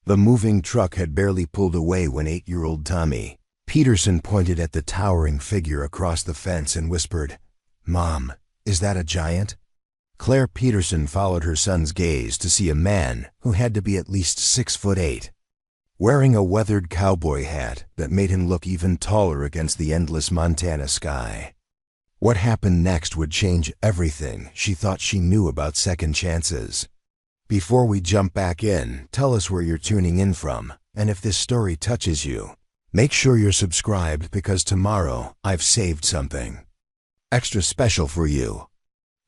The moving truck had barely pulled away when 8-year-old Tommy Peterson pointed at the towering figure across the fence and whispered, "Mom, is that a giant?" Claire Peterson followed her son's gaze to see a man who had to be at least 6'8", wearing a weathered cowboy hat that made him look even taller against the endless Montana sky. What happened next would change everything she thought she knew about second chances. Before we jump back in, tell us where you're tuning in from, and if this story touches you, make sure you're subscribed because tomorrow I've saved something extra special for you.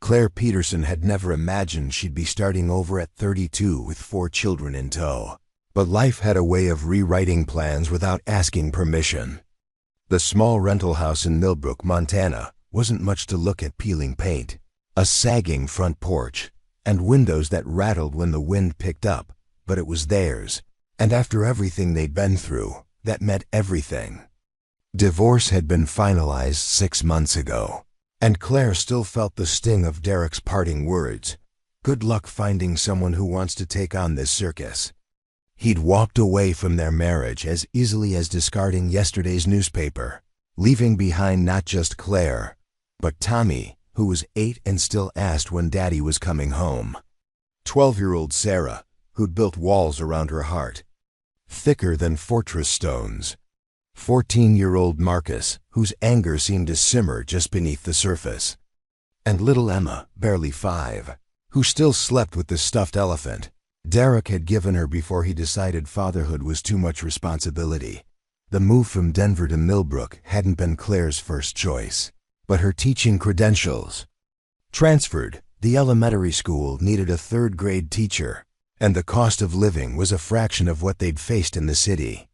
Claire Peterson had never imagined she'd be starting over at 32 with 4 children in tow. But life had a way of rewriting plans without asking permission. The small rental house in Millbrook, Montana, wasn't much to look at: peeling paint, a sagging front porch, and windows that rattled when the wind picked up, but it was theirs. And after everything they'd been through, that meant everything. Divorce had been finalized 6 months ago, and Claire still felt the sting of Derek's parting words. Good luck finding someone who wants to take on this circus. He'd walked away from their marriage as easily as discarding yesterday's newspaper, leaving behind not just Claire, but Tommy, who was 8 and still asked when Daddy was coming home. 12-year-old Sarah, who'd built walls around her heart, thicker than fortress stones. 14-year-old Marcus, whose anger seemed to simmer just beneath the surface. And little Emma, barely 5, who still slept with the stuffed elephant Derek had given her before he decided fatherhood was too much responsibility. The move from Denver to Millbrook hadn't been Claire's first choice, but her teaching credentials transferred. The elementary school needed a 3rd-grade teacher, and the cost of living was a fraction of what they'd faced in the city.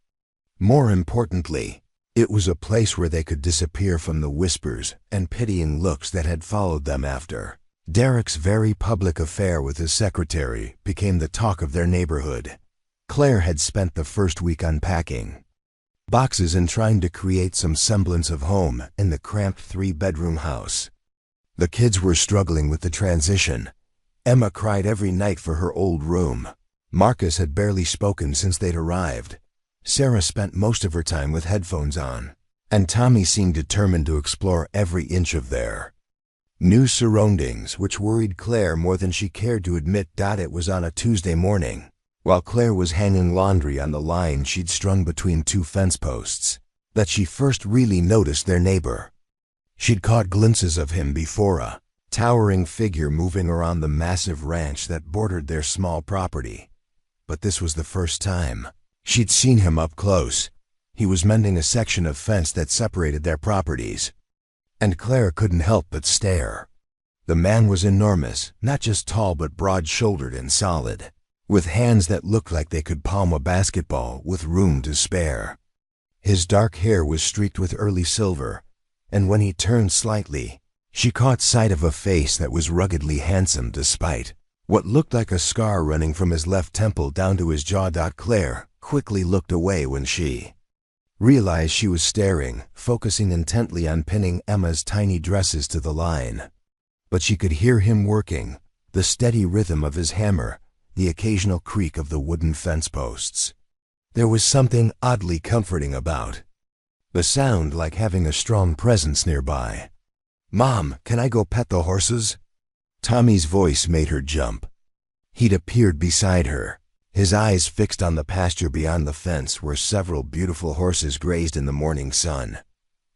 More importantly, it was a place where they could disappear from the whispers and pitying looks that had followed them after Derek's very public affair with his secretary became the talk of their neighborhood. Claire had spent the first week unpacking boxes and trying to create some semblance of home in the cramped 3-bedroom house. The kids were struggling with the transition. Emma cried every night for her old room. Marcus had barely spoken since they'd arrived. Sarah spent most of her time with headphones on, and Tommy seemed determined to explore every inch of their new surroundings, which worried Claire more than she cared to admit. It was on a Tuesday morning, while Claire was hanging laundry on the line she'd strung between 2 fence posts, that she first really noticed their neighbor. She'd caught glimpses of him before, a towering figure moving around the massive ranch that bordered their small property. But this was the first time she'd seen him up close. He was mending a section of fence that separated their properties, and Claire couldn't help but stare. The man was enormous, not just tall but broad-shouldered and solid, with hands that looked like they could palm a basketball with room to spare. His dark hair was streaked with early silver, and when he turned slightly, she caught sight of a face that was ruggedly handsome despite what looked like a scar running from his left temple down to his jaw. Claire quickly looked away when she realized she was staring, focusing intently on pinning Emma's tiny dresses to the line. But she could hear him working, the steady rhythm of his hammer, the occasional creak of the wooden fence posts. There was something oddly comforting about the sound, like having a strong presence nearby. "Mom, can I go pet the horses?" Tommy's voice made her jump. He'd appeared beside her, his eyes fixed on the pasture beyond the fence where several beautiful horses grazed in the morning sun.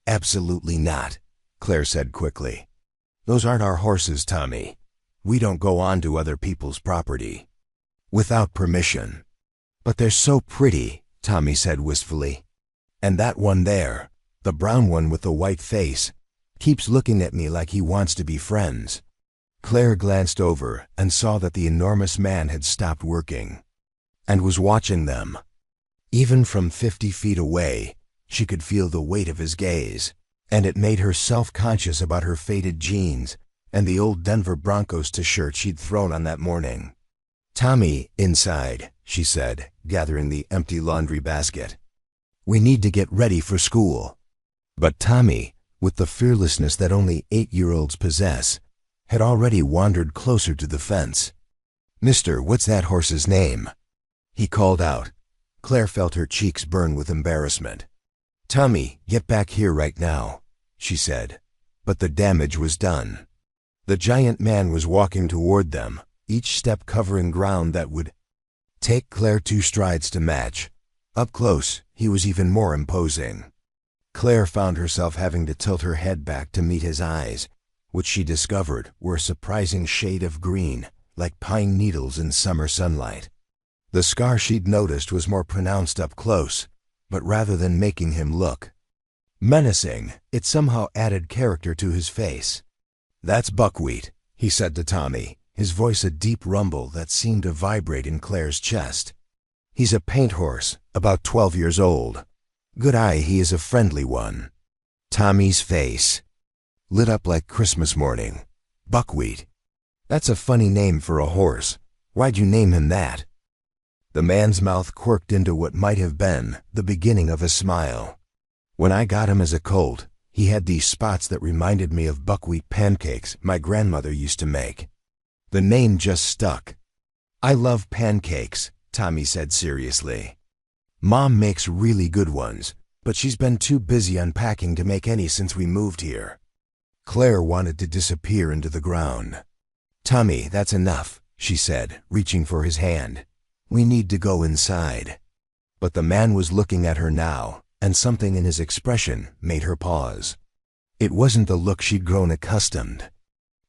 "Absolutely not," Claire said quickly. "Those aren't our horses, Tommy. We don't go onto other people's property without permission." "But they're so pretty," Tommy said wistfully. "And that one there, the brown one with the white face, keeps looking at me like he wants to be friends." Claire glanced over and saw that the enormous man had stopped working and was watching them. Even from 50 feet away, she could feel the weight of his gaze, and it made her self-conscious about her faded jeans and the old Denver Broncos t-shirt she'd thrown on that morning. "Tommy, inside," she said, gathering the empty laundry basket. "We need to get ready for school." But Tommy, with the fearlessness that only 8-year-olds possess, had already wandered closer to the fence. "Mister, what's that horse's name?" he called out, Claire felt her cheeks burn with embarrassment. "Tommy, get back here right now," she said. But the damage was done. The giant man was walking toward them, each step covering ground that would take Claire 2 strides to match. Up close, he was even more imposing. Claire found herself having to tilt her head back to meet his eyes, which she discovered were a surprising shade of green, like pine needles in summer sunlight. The scar she'd noticed was more pronounced up close, but rather than making him look menacing, it somehow added character to his face. "That's Buckwheat," he said to Tommy, his voice a deep rumble that seemed to vibrate in Claire's chest. "He's a paint horse, about 12 years old. Good eye, he is a friendly one." Tommy's face lit up like Christmas morning. "Buckwheat. That's a funny name for a horse. Why'd you name him that?" The man's mouth quirked into what might have been the beginning of a smile. "When I got him as a colt, he had these spots that reminded me of buckwheat pancakes my grandmother used to make. The name just stuck." "I love pancakes," Tommy said seriously. "Mom makes really good ones, but she's been too busy unpacking to make any since we moved here." Claire wanted to disappear into the ground. "Tommy, that's enough," she said, reaching for his hand. "We need to go inside." But the man was looking at her now, and something in his expression made her pause. It wasn't the look she'd grown accustomed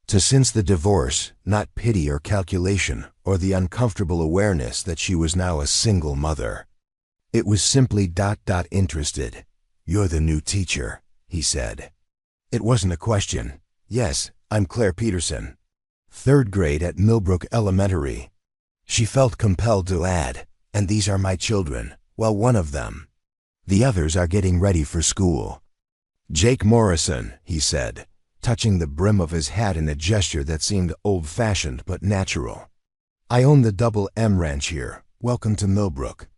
to since the divorce, not pity or calculation or the uncomfortable awareness that she was now a single mother. It was simply interested. "You're the new teacher," he said. It wasn't a question. "Yes, I'm Claire Peterson. 3rd grade at Millbrook Elementary." She felt compelled to add, "And these are my children. Well, one of them. The others are getting ready for school." "Jake Morrison," he said, touching the brim of his hat in a gesture that seemed old-fashioned but natural. "I own the Double M Ranch here. Welcome to Millbrook."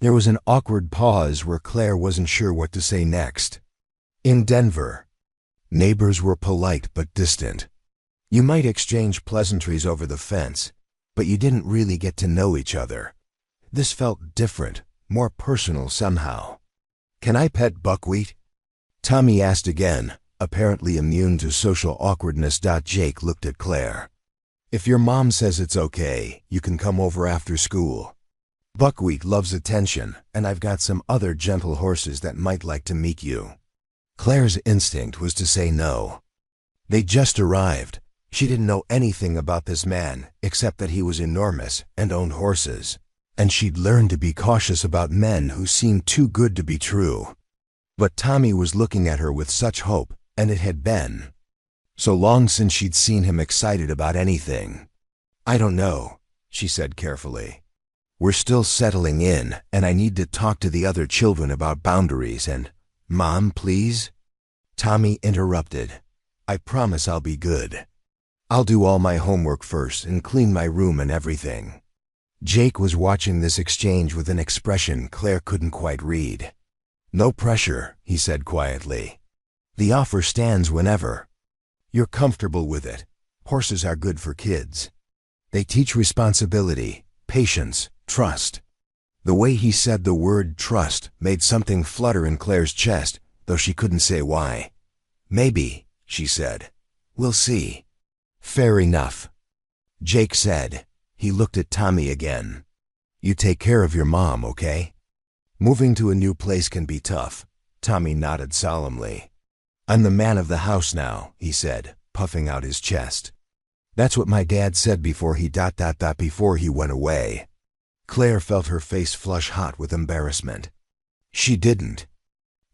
There was an awkward pause where Claire wasn't sure what to say next. In Denver, neighbors were polite but distant. You might exchange pleasantries over the fence, but you didn't really get to know each other. This felt different, more personal somehow. "Can I pet Buckwheat?" Tommy asked again, apparently immune to social awkwardness. Jake looked at Claire. "If your mom says it's okay, you can come over after school. Buckwheat loves attention, and I've got some other gentle horses that might like to meet you." Claire's instinct was to say no. They'd just arrived. She didn't know anything about this man except that he was enormous and owned horses, and she'd learned to be cautious about men who seemed too good to be true. But Tommy was looking at her with such hope, and it had been so long since she'd seen him excited about anything. "I don't know," she said carefully. "We're still settling in, and I need to talk to the other children about boundaries and—" "Mom, please?" Tommy interrupted. "I promise I'll be good. I'll do all my homework first and clean my room and everything." Jake was watching this exchange with an expression Claire couldn't quite read. "No pressure," he said quietly. "The offer stands whenever you're comfortable with it. Horses are good for kids. They teach responsibility, patience, trust." The way he said the word trust made something flutter in Claire's chest, though she couldn't say why. "Maybe," she said. "We'll see." "Fair enough," Jake said. He looked at Tommy again. "You take care of your mom, okay? Moving to a new place can be tough." Tommy nodded solemnly. "I'm the man of the house now," he said, puffing out his chest. "That's what my dad said before he went away." Claire felt her face flush hot with embarrassment. She didn't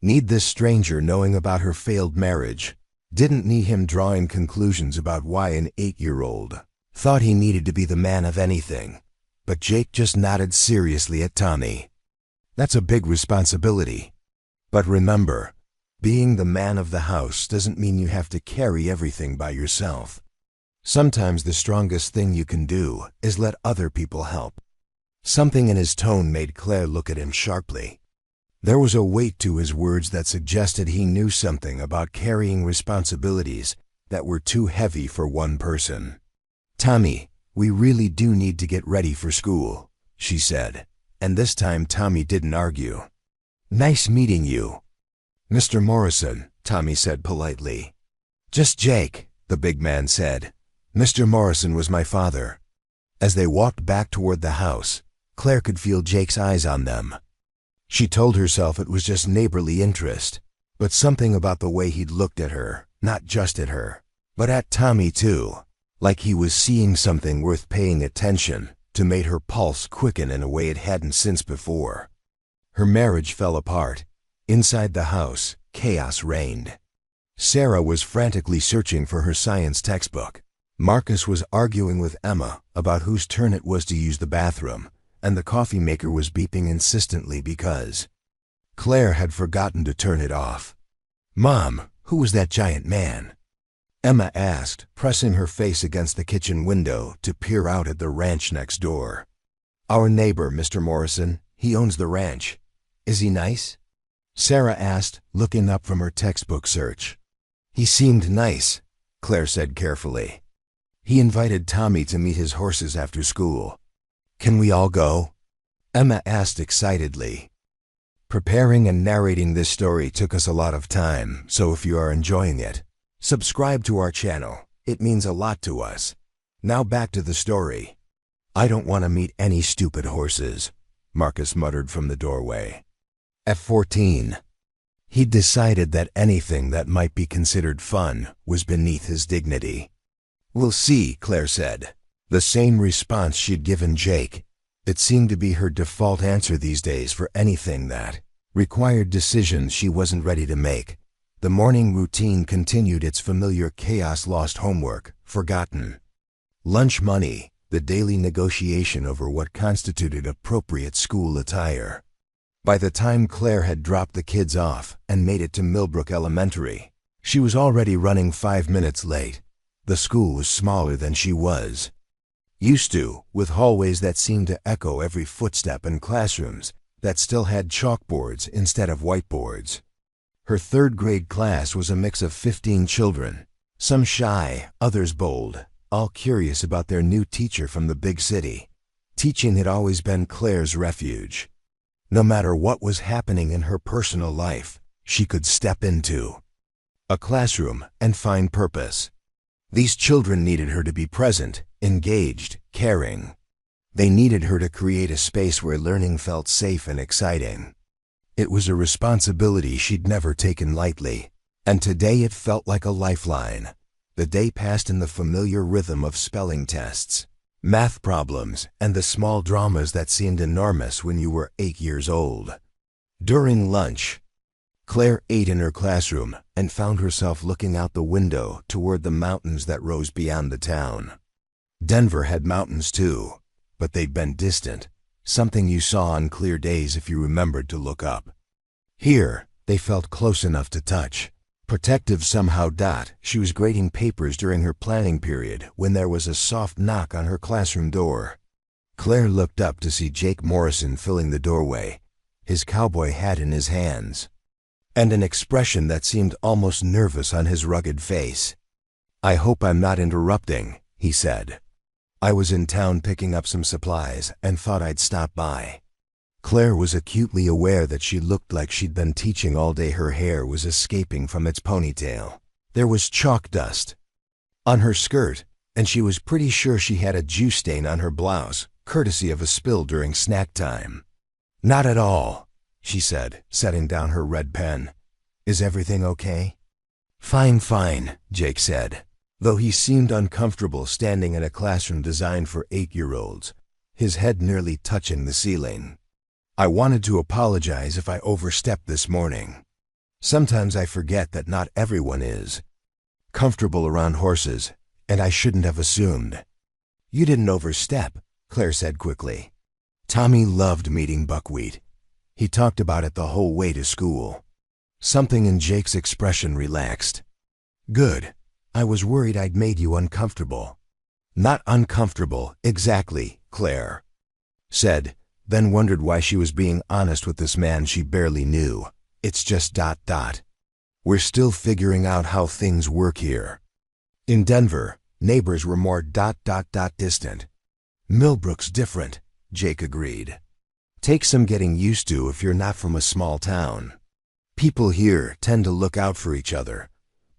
need this stranger knowing about her failed marriage, didn't need him drawing conclusions about why an 8-year-old thought he needed to be the man of anything. But Jake just nodded seriously at Tommy. "That's a big responsibility. But remember, being the man of the house doesn't mean you have to carry everything by yourself. Sometimes the strongest thing you can do is let other people help." Something in his tone made Claire look at him sharply. There was a weight to his words that suggested he knew something about carrying responsibilities that were too heavy for one person. "Tommy, we really do need to get ready for school," she said, and this time Tommy didn't argue. "Nice meeting you, Mr. Morrison," Tommy said politely. "Just Jake," the big man said. "Mr. Morrison was my father." As they walked back toward the house, Claire could feel Jake's eyes on them. She told herself it was just neighborly interest, but something about the way he'd looked at her, not just at her, but at Tommy too, like he was seeing something worth paying attention to, made her pulse quicken in a way it hadn't since before. Her marriage fell apart. Inside the house, chaos reigned. Sarah was frantically searching for her science textbook. Marcus was arguing with Emma about whose turn it was to use the bathroom, and the coffee maker was beeping insistently because Claire had forgotten to turn it off. "Mom, who was that giant man?" Emma asked, pressing her face against the kitchen window to peer out at the ranch next door. "Our neighbor, Mr. Morrison. He owns the ranch. Is he nice?" Sarah asked, looking up from her textbook search. "He seemed nice," Claire said carefully. "He invited Tommy to meet his horses after school. Can we all go?" Emma asked excitedly. Preparing and narrating this story took us a lot of time, so if you are enjoying it, subscribe to our channel. It means a lot to us. Now back to the story. "I don't want to meet any stupid horses," Marcus muttered from the doorway. At 14, he'd decided that anything that might be considered fun was beneath his dignity. "We'll see," Claire said. The same response she'd given Jake. It seemed to be her default answer these days for anything that required decisions she wasn't ready to make. The morning routine continued its familiar chaos: lost homework, forgotten lunch money, the daily negotiation over what constituted appropriate school attire. By the time Claire had dropped the kids off and made it to Millbrook Elementary, she was already running 5 minutes late. The school was smaller than she was used to, with hallways that seemed to echo every footstep and classrooms that still had chalkboards instead of whiteboards. Her third-grade class was a mix of 15 children, some shy, others bold, all curious about their new teacher from the big city. Teaching had always been Claire's refuge. No matter what was happening in her personal life, she could step into a classroom and find purpose. These children needed her to be present, engaged, caring. They needed her to create a space where learning felt safe and exciting. It was a responsibility she'd never taken lightly, and today it felt like a lifeline. The day passed in the familiar rhythm of spelling tests, math problems, and the small dramas that seemed enormous when you were 8 years old. During lunch, Claire ate in her classroom and found herself looking out the window toward the mountains that rose beyond the town. Denver had mountains too, but they'd been distant, something you saw on clear days if you remembered to look up. Here, they felt close enough to touch. Protective somehow. She was grading papers during her planning period when there was a soft knock on her classroom door. Claire looked up to see Jake Morrison filling the doorway, his cowboy hat in his hands, and an expression that seemed almost nervous on his rugged face. "I hope I'm not interrupting," he said. "I was in town picking up some supplies and thought I'd stop by." Claire was acutely aware that she looked like she'd been teaching all day. Her hair was escaping from its ponytail. There was chalk dust on her skirt, and she was pretty sure she had a juice stain on her blouse, courtesy of a spill during snack time. "Not at all," she said, setting down her red pen. "Is everything okay?" Fine, Jake said, though he seemed uncomfortable standing in a classroom designed for 8-year-olds, his head nearly touching the ceiling. "I wanted to apologize if I overstepped this morning. Sometimes I forget that not everyone is comfortable around horses, and I shouldn't have assumed." "You didn't overstep," Claire said quickly. Tommy loved meeting buckwheat. He talked about it the whole way to school. Something in Jake's expression relaxed. "Good. I was worried I'd made you uncomfortable." "Not uncomfortable, exactly," Claire said, then wondered why she was being honest with this man she barely knew. "It's just ... We're still figuring out how things work here." In Denver, neighbors were more ... distant. "Millbrook's different," Jake agreed. Takes some getting used to if you're not from a small town. People here tend to look out for each other,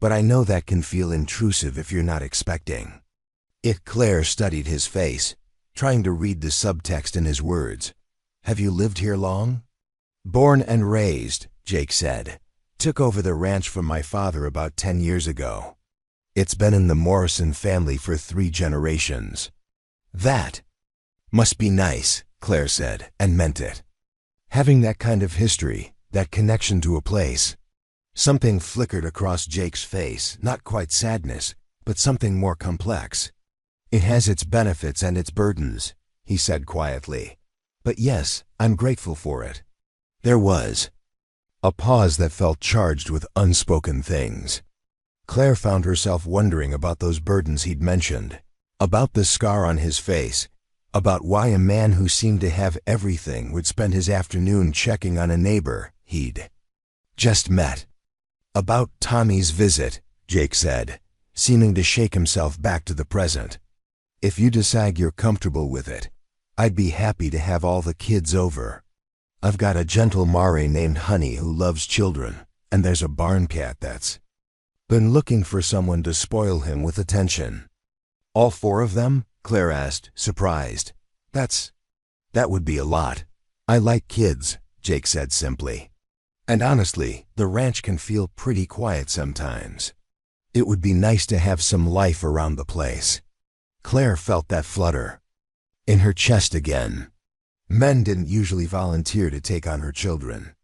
but I know that can feel intrusive if you're not expecting it. Claire studied his face, trying to read the subtext in his words. Have you lived here long? Born and raised, Jake said. Took over the ranch from my father about 10 years ago. It's been in the Morrison family for 3 generations. That must be nice, Claire said, and meant it. Having that kind of history, that connection to a place. Something flickered across Jake's face, not quite sadness, but something more complex. It has its benefits and its burdens, he said quietly. But yes, I'm grateful for it. There was a pause that felt charged with unspoken things. Claire found herself wondering about those burdens he'd mentioned, about the scar on his face, about why a man who seemed to have everything would spend his afternoon checking on a neighbor he'd just met. About Tommy's visit, Jake said, seeming to shake himself back to the present. If you decide you're comfortable with it, I'd be happy to have all the kids over. I've got a gentle Mare named Honey who loves children, and there's a barn cat that's been looking for someone to spoil him with attention. All 4 of them? Claire asked, surprised. That would be a lot. I like kids, Jake said simply. And honestly, the ranch can feel pretty quiet sometimes. It would be nice to have some life around the place. Claire felt that flutter in her chest again. Men didn't usually volunteer to take on her children.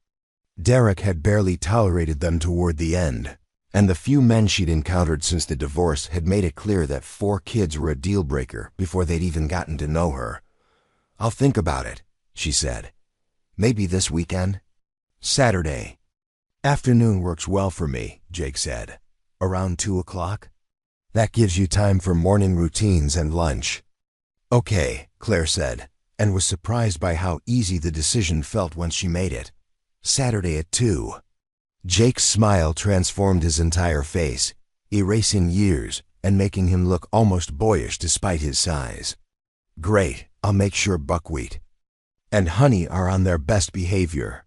Derek had barely tolerated them toward the end, and the few men she'd encountered since the divorce had made it clear that 4 kids were a deal-breaker before they'd even gotten to know her. I'll think about it, she said. Maybe this weekend? Saturday. Afternoon works well for me, Jake said. Around 2 o'clock? That gives you time for morning routines and lunch. Okay, Claire said, and was surprised by how easy the decision felt once she made it. Saturday at 2. Jake's smile transformed his entire face, erasing years and making him look almost boyish despite his size. Great, I'll make sure Buckwheat and Honey are on their best behavior.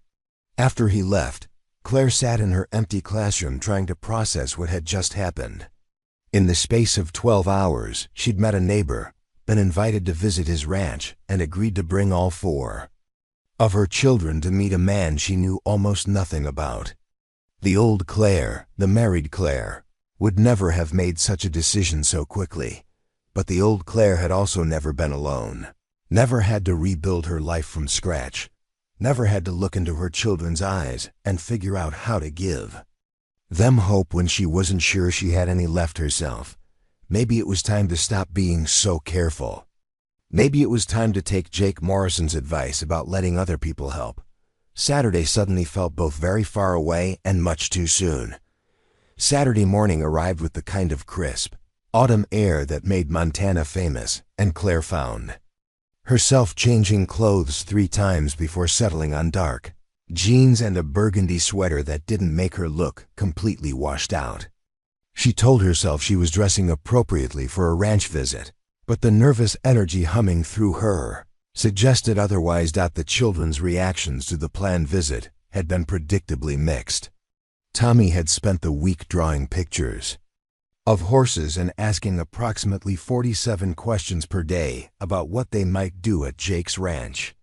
After he left, Claire sat in her empty classroom trying to process what had just happened. In the space of 12 hours, she'd met a neighbor, been invited to visit his ranch, and agreed to bring all 4 of her children to meet a man she knew almost nothing about. The old Claire, the married Claire, would never have made such a decision so quickly. But the old Claire had also never been alone, never had to rebuild her life from scratch, never had to look into her children's eyes and figure out how to give them hope when she wasn't sure she had any left herself. Maybe it was time to stop being so careful. Maybe it was time to take Jake Morrison's advice about letting other people help. Saturday suddenly felt both very far away and much too soon. Saturday morning arrived with the kind of crisp, autumn air that made Montana famous, and Claire found herself changing clothes 3 times before settling on dark jeans and a burgundy sweater that didn't make her look completely washed out. She told herself she was dressing appropriately for a ranch visit, but the nervous energy humming through her suggested otherwise. The children's reactions to the planned visit had been predictably mixed. Tommy had spent the week drawing pictures of horses and asking approximately 47 questions per day about what they might do at Jake's ranch.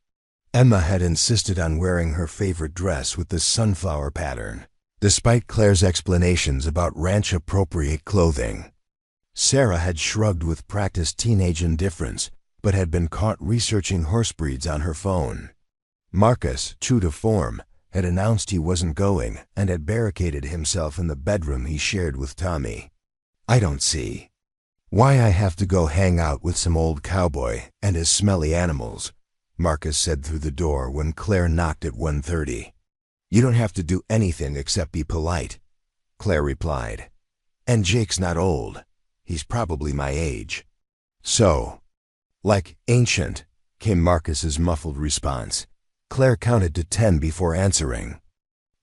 Emma had insisted on wearing her favorite dress with the sunflower pattern, despite Claire's explanations about ranch-appropriate clothing. Sarah had shrugged with practiced teenage indifference, but had been caught researching horse breeds on her phone. Marcus, true to form, had announced he wasn't going and had barricaded himself in the bedroom he shared with Tommy. I don't see why I have to go hang out with some old cowboy and his smelly animals, Marcus said through the door when Claire knocked at 1:30. You don't have to do anything except be polite, Claire replied. And Jake's not old. He's probably my age. So, like ancient, came Marcus's muffled response. Claire counted to 10 before answering.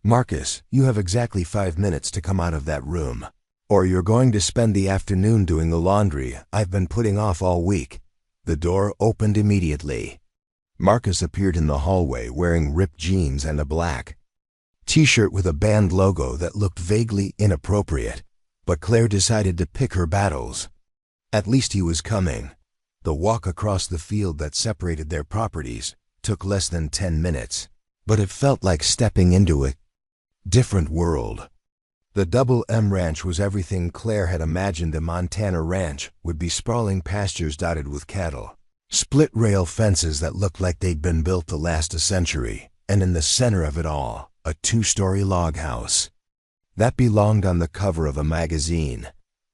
Marcus, you have exactly 5 minutes to come out of that room, or you're going to spend the afternoon doing the laundry I've been putting off all week. The door opened immediately. Marcus appeared in the hallway wearing ripped jeans and a black t-shirt with a band logo that looked vaguely inappropriate, but Claire decided to pick her battles. At least he was coming. The walk across the field that separated their properties took less than 10 minutes, but it felt like stepping into a different world. The Double M Ranch was everything Claire had imagined a Montana ranch would be: sprawling pastures dotted with cattle, split-rail fences that looked like they'd been built to last a century, and in the center of it all, a 2-story log house that belonged on the cover of a magazine.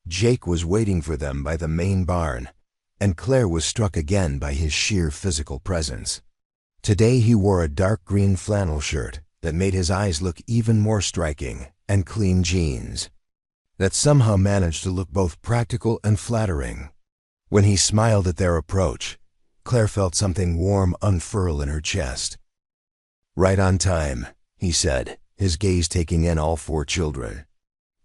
Jake was waiting for them by the main barn, and Claire was struck again by his sheer physical presence. Today he wore a dark green flannel shirt that made his eyes look even more striking, and clean jeans that somehow managed to look both practical and flattering. When he smiled at their approach, Claire felt something warm unfurl in her chest. "Right on time," he said, his gaze taking in all 4 children.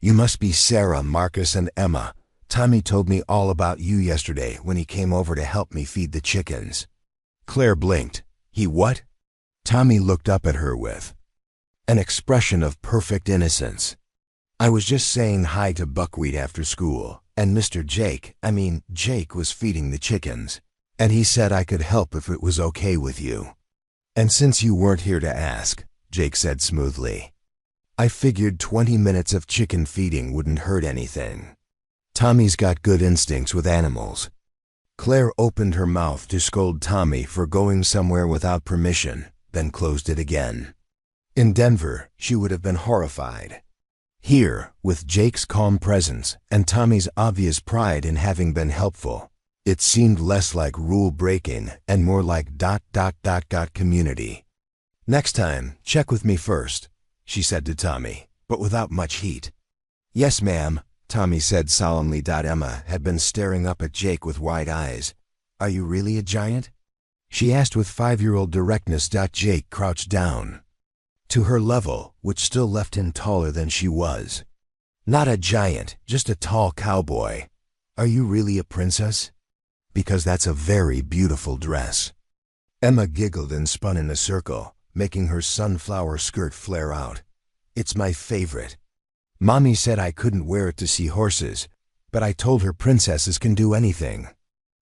"You must be Sarah, Marcus, and Emma. Tommy told me all about you yesterday when he came over to help me feed the chickens." Claire blinked. "He what?" Tommy looked up at her with an expression of perfect innocence. "I was just saying hi to Buckwheat after school, and Mr. Jake was feeding the chickens, and he said I could help if it was okay with you. And since you weren't here to ask," Jake said smoothly, "I figured 20 minutes of chicken feeding wouldn't hurt anything. Tommy's got good instincts with animals." Claire opened her mouth to scold Tommy for going somewhere without permission, then closed it again. In Denver, she would have been horrified. Here, with Jake's calm presence and Tommy's obvious pride in having been helpful, it seemed less like rule-breaking and more like ... community. "Next time, check with me first," she said to Tommy, but without much heat. "Yes, ma'am," Tommy said solemnly. Emma had been staring up at Jake with wide eyes. "Are you really a giant?" she asked with 5-year-old directness. Jake crouched down to her level, which still left him taller than she was. "Not a giant, just a tall cowboy. Are you really a princess? Because that's a very beautiful dress." Emma giggled and spun in a circle, making her sunflower skirt flare out. "It's my favorite. Mommy said I couldn't wear it to see horses, but I told her princesses can do anything."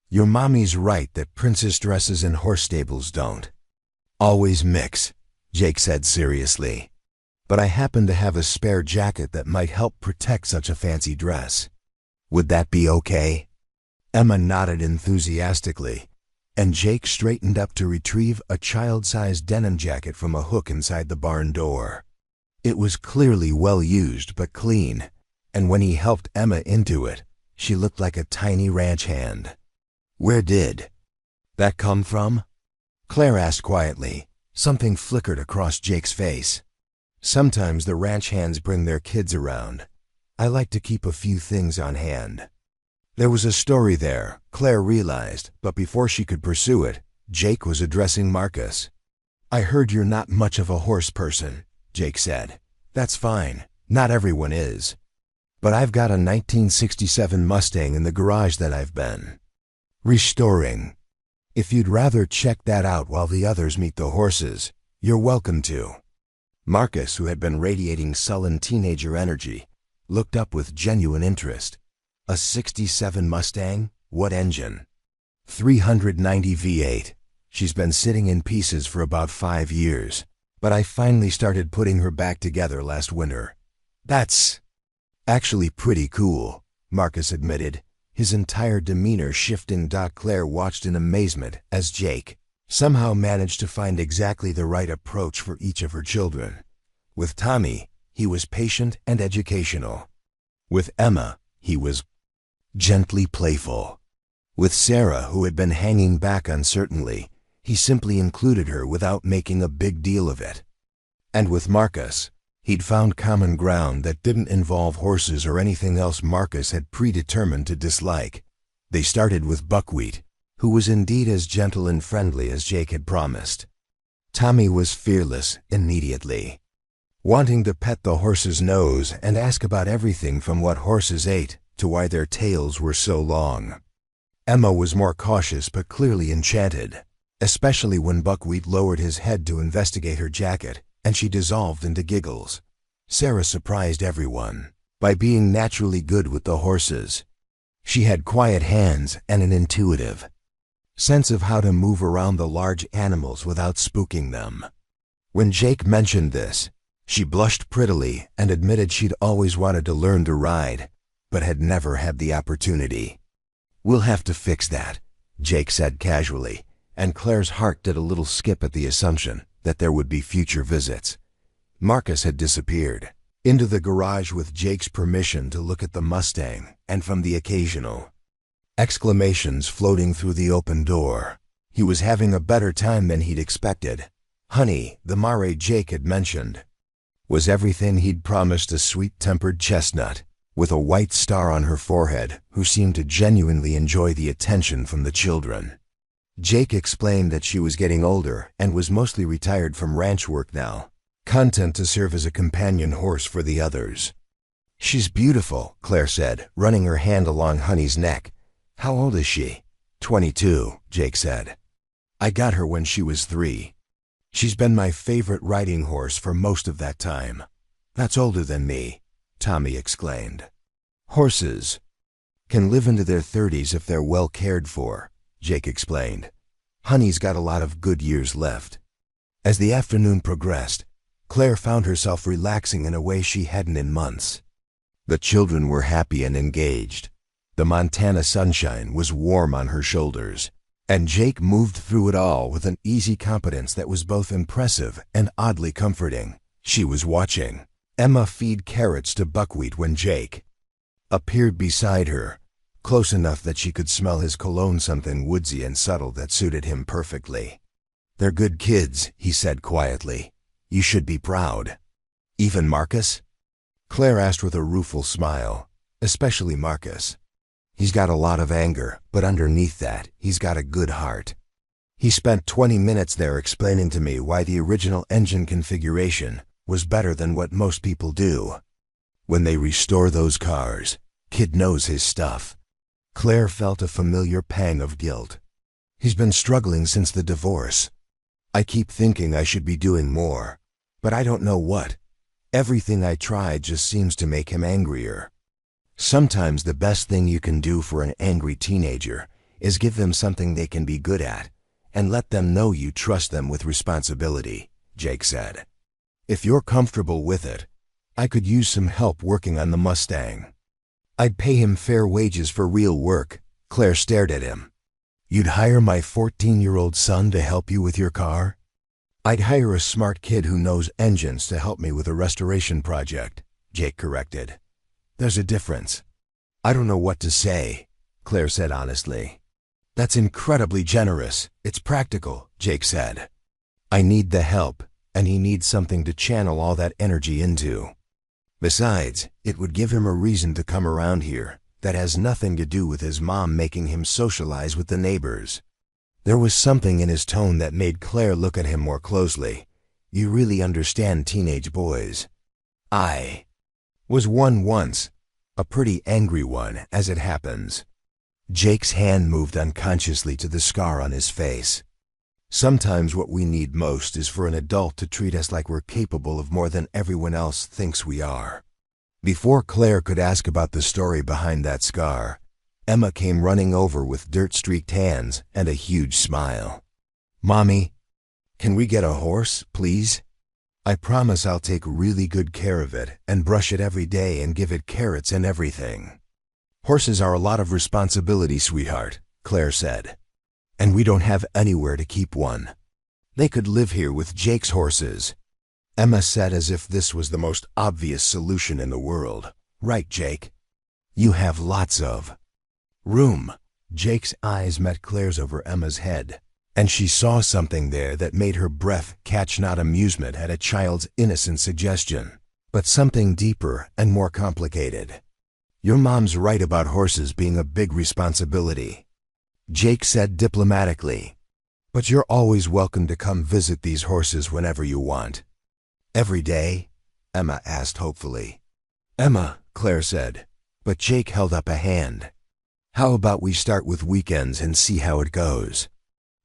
"Your mommy's right that princess dresses in horse stables don't always mix," Jake said seriously. "But I happen to have a spare jacket that might help protect such a fancy dress. Would that be okay?" Emma nodded enthusiastically, and Jake straightened up to retrieve a child-sized denim jacket from a hook inside the barn door. It was clearly well used but clean, and when he helped Emma into it, she looked like a tiny ranch hand. "Where did that come from?" Claire asked quietly. Something flickered across Jake's face. "Sometimes the ranch hands bring their kids around. I like to keep a few things on hand." There was a story there, Claire realized, but before she could pursue it, Jake was addressing Marcus. "I heard you're not much of a horse person," Jake said. "That's fine, not everyone is. But I've got a 1967 Mustang in the garage that I've been restoring. If you'd rather check that out while the others meet the horses, you're welcome to." Marcus, who had been radiating sullen teenager energy, looked up with genuine interest. "A 67 Mustang? What engine?" 390 V8. She's been sitting in pieces for about 5 years, but I finally started putting her back together last winter. "That's actually pretty cool," Marcus admitted, his entire demeanor shifting. Claire watched in amazement as Jake somehow managed to find exactly the right approach for each of her children. With Tommy, he was patient and educational. With Emma, he was gently playful. With Sarah, who had been hanging back uncertainly, he simply included her without making a big deal of it. And with Marcus, he'd found common ground that didn't involve horses or anything else Marcus had predetermined to dislike. They started with Buckwheat, who was indeed as gentle and friendly as Jake had promised. Tommy was fearless immediately, wanting to pet the horse's nose and ask about everything from what horses ate to why their tails were so long. Emma was more cautious but clearly enchanted. especially when Buckwheat lowered his head to investigate her jacket, and she dissolved into giggles. Sarah surprised everyone by being naturally good with the horses. She had quiet hands and an intuitive sense of how to move around the large animals without spooking them. When Jake mentioned this, she blushed prettily and admitted she'd always wanted to learn to ride, but had never had the opportunity. "We'll have to fix that," Jake said casually, and Claire's heart did a little skip at the assumption that there would be future visits. Marcus had disappeared into the garage with Jake's permission to look at the Mustang, and from the occasional exclamations floating through the open door, he was having a better time than he'd expected. Honey, the mare Jake had mentioned, was everything he'd promised a sweet-tempered chestnut with a white star on her forehead who seemed to genuinely enjoy the attention from the children. Jake explained that she was getting older and was mostly retired from ranch work now, content to serve as a companion horse for the others. "She's beautiful," Claire said, running her hand along Honey's neck. "How old is she?" 22, Jake said. "I got her when she was 3. She's been my favorite riding horse for most of that time." "That's older than me," Tommy exclaimed. "Horses can live into their 30s if they're well cared for," Jake explained. "Honey's got a lot of good years left." As the afternoon progressed, Claire found herself relaxing in a way she hadn't in months. The children were happy and engaged. The Montana sunshine was warm on her shoulders, and Jake moved through it all with an easy competence that was both impressive and oddly comforting. She was watching Emma feed carrots to Buckwheat when Jake appeared beside her, close enough that she could smell his cologne, something woodsy and subtle that suited him perfectly. "They're good kids," he said quietly. "You should be proud." "Even Marcus?" Claire asked with a rueful smile. "Especially Marcus. He's got a lot of anger, but underneath that, he's got a good heart. He spent 20 minutes there explaining to me why the original engine configuration was better than what most people do. When they restore those cars, kid knows his stuff." Claire felt a familiar pang of guilt. "He's been struggling since the divorce. I keep thinking I should be doing more, but I don't know what. Everything I try just seems to make him angrier." Sometimes the best thing you can do for an angry teenager is give them something they can be good at and let them know you trust them with responsibility, Jake said. "If you're comfortable with it, I could use some help working on the Mustang." "I'd pay him fair wages for real work." Claire stared at him. "You'd hire my 14-year-old son to help you with your car?" "I'd hire a smart kid who knows engines to help me with a restoration project," Jake corrected. "There's a difference." "I don't know what to say," Claire said honestly. "That's incredibly generous. It's practical," Jake said. "I need the help, and he needs something to channel all that energy into. Besides, it would give him a reason to come around here that has nothing to do with his mom making him socialize with the neighbors." There was something in his tone that made Claire look at him more closely. "You really understand teenage boys." "I was one once, a pretty angry one, as it happens." Jake's hand moved unconsciously to the scar on his face. "Sometimes what we need most is for an adult to treat us like we're capable of more than everyone else thinks we are." Before Claire could ask about the story behind that scar, Emma came running over with dirt-streaked hands and a huge smile. "Mommy, can we get a horse, please? I promise I'll take really good care of it and brush it every day and give it carrots and everything." "Horses are a lot of responsibility, sweetheart," Claire said. "And we don't have anywhere to keep one. They could live here with Jake's horses." Emma said as if this was the most obvious solution in the world. "Right, Jake? You have lots of room." Jake's eyes met Claire's over Emma's head, and she saw something there that made her breath catch, not amusement at a child's innocent suggestion, but something deeper and more complicated. "Your mom's right about horses being a big responsibility," Jake said diplomatically. "But you're always welcome to come visit these horses whenever you want." "Every day?" Emma asked hopefully. "Emma," Claire said, but Jake held up a hand. "How about we start with weekends and see how it goes?"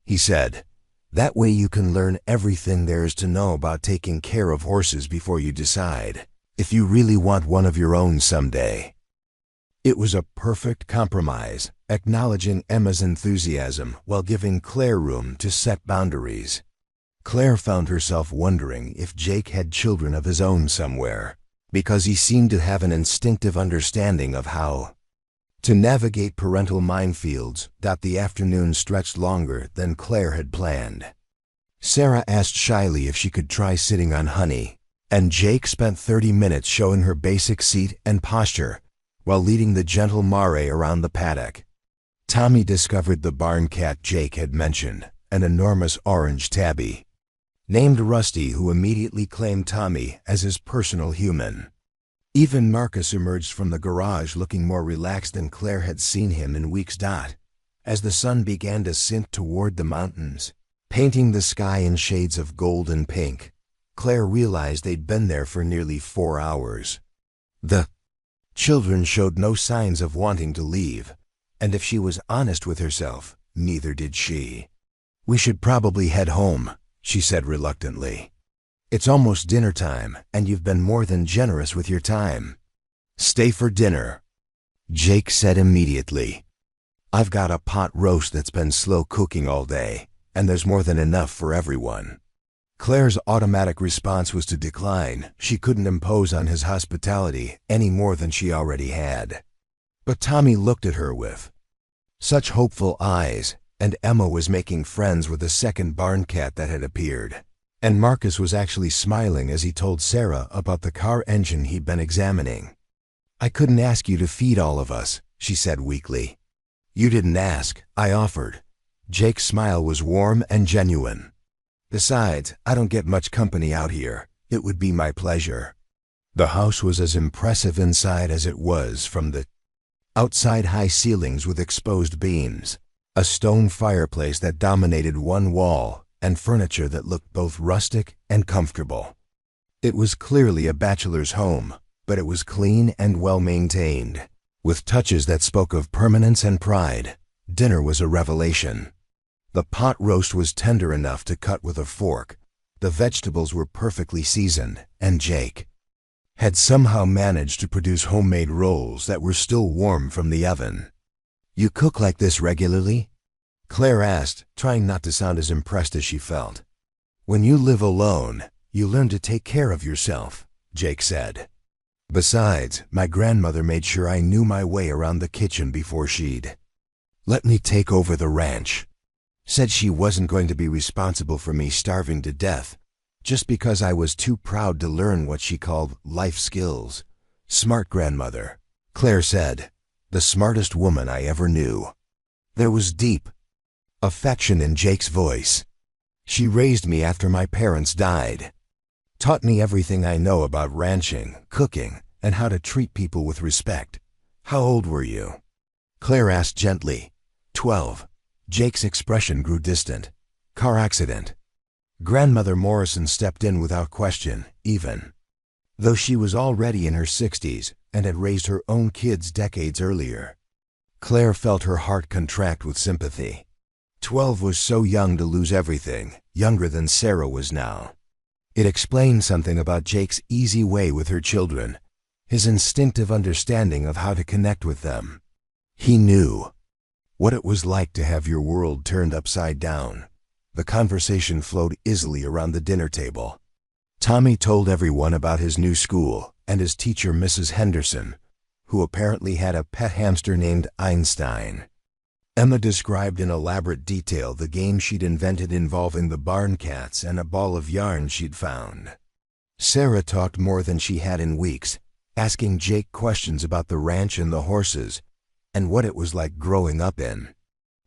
He said, That way you can learn everything there is to know about taking care of horses before you decide if you really want one of your own someday. It was a perfect compromise, acknowledging Emma's enthusiasm while giving Claire room to set boundaries. Claire found herself wondering if Jake had children of his own somewhere, because he seemed to have an instinctive understanding of how to navigate parental minefields. The afternoon stretched longer than Claire had planned. Sarah asked shyly if she could try sitting on Honey, and Jake spent 30 minutes showing her basic seat and posture while leading the gentle Mare around the paddock. Tommy discovered the barn cat Jake had mentioned, an enormous orange tabby, named Rusty, who immediately claimed Tommy as his personal human. Even Marcus emerged from the garage looking more relaxed than Claire had seen him in weeks. As the sun began to sink toward the mountains, painting the sky in shades of gold and pink, Claire realized they'd been there for nearly 4 hours. The children showed no signs of wanting to leave, and if she was honest with herself, neither did she. "We should probably head home," she said reluctantly. "It's almost dinner time, and you've been more than generous with your time." "Stay for dinner," Jake said immediately. "I've got a pot roast that's been slow cooking all day, and there's more than enough for everyone." Claire's automatic response was to decline. She couldn't impose on his hospitality any more than she already had. But Tommy looked at her with such hopeful eyes, and Emma was making friends with a second barn cat that had appeared. And Marcus was actually smiling as he told Sarah about the car engine he'd been examining. "I couldn't ask you to feed all of us," she said weakly. "You didn't ask, I offered." Jake's smile was warm and genuine. "Besides, I don't get much company out here. It would be my pleasure." The house was as impressive inside as it was from the outside. High ceilings with exposed beams, a stone fireplace that dominated one wall, and furniture that looked both rustic and comfortable. It was clearly a bachelor's home, but it was clean and well-maintained, with touches that spoke of permanence and pride. Dinner was a revelation. The pot roast was tender enough to cut with a fork, the vegetables were perfectly seasoned, and Jake had somehow managed to produce homemade rolls that were still warm from the oven. "You cook like this regularly?" Claire asked, trying not to sound as impressed as she felt. "When you live alone, you learn to take care of yourself," Jake said. "Besides, my grandmother made sure I knew my way around the kitchen before she'd let me take over the ranch. Said she wasn't going to be responsible for me starving to death, just because I was too proud to learn what she called life skills." "Smart grandmother," Claire said. "The smartest woman I ever knew." There was deep affection in Jake's voice. "She raised me after my parents died. Taught me everything I know about ranching, cooking, and how to treat people with respect." "How old were you?" Claire asked gently. 12. Jake's expression grew distant. "Car accident." Grandmother Morrison stepped in without question, even though she was already in her 60s and had raised her own kids decades earlier. Claire felt her heart contract with sympathy. 12 was so young to lose everything, younger than Sarah was now. It explained something about Jake's easy way with her children, his instinctive understanding of how to connect with them. He knew what it was like to have your world turned upside down. The conversation flowed easily around the dinner table. Tommy told everyone about his new school and his teacher, Mrs. Henderson, who apparently had a pet hamster named Einstein. Emma described in elaborate detail the game she'd invented involving the barn cats and a ball of yarn she'd found. Sarah talked more than she had in weeks, asking Jake questions about the ranch and the horses, and what it was like growing up in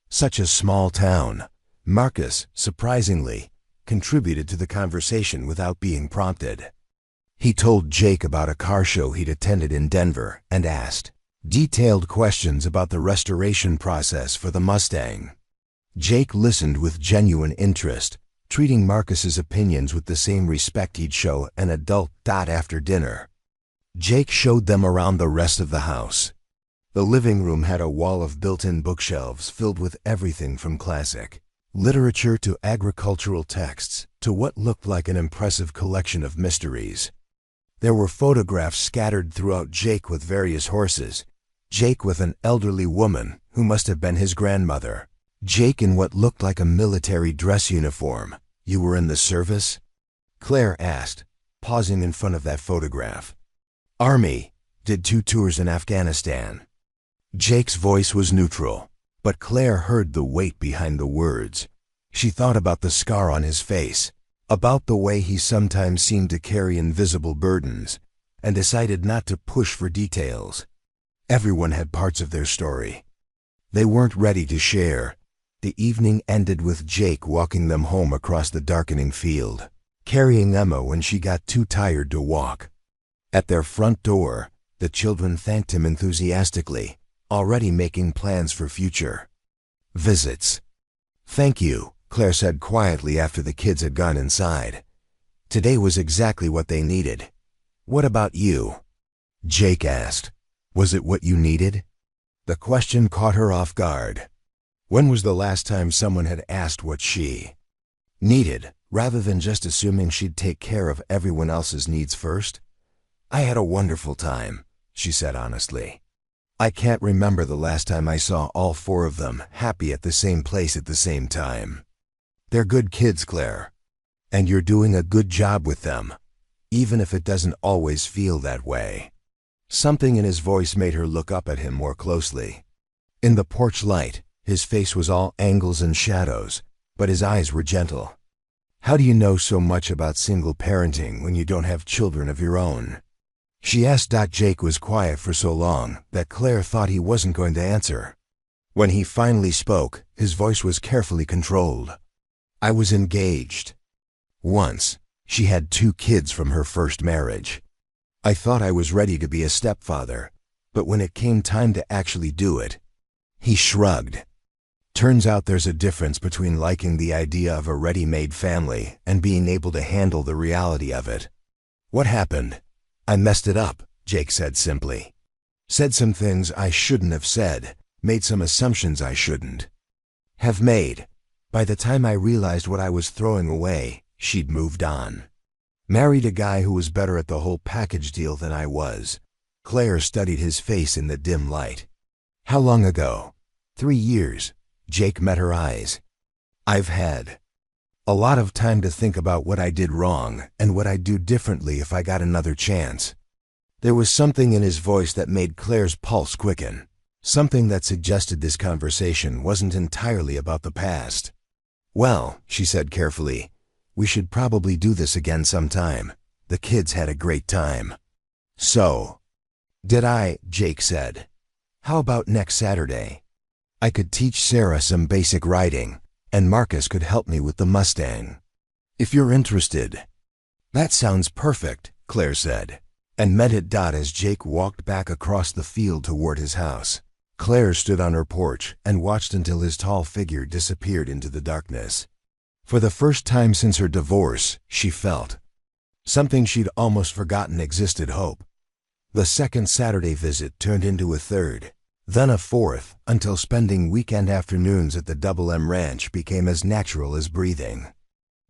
such a small town. Marcus, surprisingly, contributed to the conversation without being prompted. He told Jake about a car show he'd attended in Denver and asked detailed questions about the restoration process for the Mustang. Jake listened with genuine interest, treating Marcus's opinions with the same respect he'd show an adult. After dinner, Jake showed them around the rest of the house. The living room had a wall of built-in bookshelves filled with everything from classic literature to agricultural texts to what looked like an impressive collection of mysteries. There were photographs scattered throughout Jake with various horses, Jake with an elderly woman who must have been his grandmother, Jake in what looked like a military dress uniform. "You were in the service?" Claire asked, pausing in front of that photograph. "Army. Did 2 tours in Afghanistan." Jake's voice was neutral, but Claire heard the weight behind the words. She thought about the scar on his face, about the way he sometimes seemed to carry invisible burdens, and decided not to push for details. Everyone had parts of their story they weren't ready to share. The evening ended with Jake walking them home across the darkening field, carrying Emma when she got too tired to walk. At their front door, the children thanked him enthusiastically, already making plans for future visits. "Thank you," Claire said quietly after the kids had gone inside. "Today was exactly what they needed." "What about you?" Jake asked. "Was it what you needed?" The question caught her off guard. When was the last time someone had asked what she needed, rather than just assuming she'd take care of everyone else's needs first? "I had a wonderful time," she said honestly. "I can't remember the last time I saw all 4 of them happy at the same place at the same time." "They're good kids, Claire. And you're doing a good job with them, even if it doesn't always feel that way." Something in his voice made her look up at him more closely. In the porch light, his face was all angles and shadows, but his eyes were gentle. "How do you know so much about single parenting when you don't have children of your own?" She asked. Jake was quiet for so long that Claire thought he wasn't going to answer. When he finally spoke, his voice was carefully controlled. "I was engaged. Once. She had 2 kids from her first marriage. I thought I was ready to be a stepfather, but when it came time to actually do it..." He shrugged. "Turns out there's a difference between liking the idea of a ready-made family and being able to handle the reality of it." "What happened?" "I messed it up," Jake said simply. "Said some things I shouldn't have said, made some assumptions I shouldn't have made. By the time I realized what I was throwing away, she'd moved on. Married a guy who was better at the whole package deal than I was." Claire studied his face in the dim light. "How long ago?" 3 years. Jake met her eyes. "I've had a lot of time to think about what I did wrong and what I'd do differently if I got another chance." There was something in his voice that made Claire's pulse quicken, something that suggested this conversation wasn't entirely about the past. "Well," she said carefully, "we should probably do this again sometime. The kids had a great time." "So did I," Jake said. "How about next Saturday? I could teach Sarah some basic riding, and Marcus could help me with the Mustang. If you're interested." "That sounds perfect," Claire said, and meant it. As Jake walked back across the field toward his house, Claire stood on her porch and watched until his tall figure disappeared into the darkness. For the first time since her divorce, she felt something she'd almost forgotten existed: hope. The second Saturday visit turned into a third, then a fourth, until spending weekend afternoons at the Double M Ranch became as natural as breathing.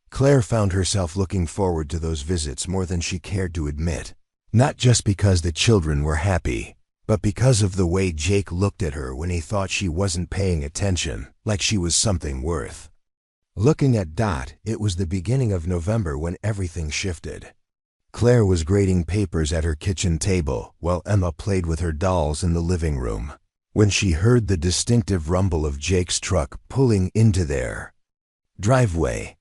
Claire found herself looking forward to those visits more than she cared to admit, not just because the children were happy, but because of the way Jake looked at her when he thought she wasn't paying attention, like she was something worth looking at. It was the beginning of November when everything shifted. Claire was grading papers at her kitchen table while Emma played with her dolls in the living room, when she heard the distinctive rumble of Jake's truck pulling into their driveway.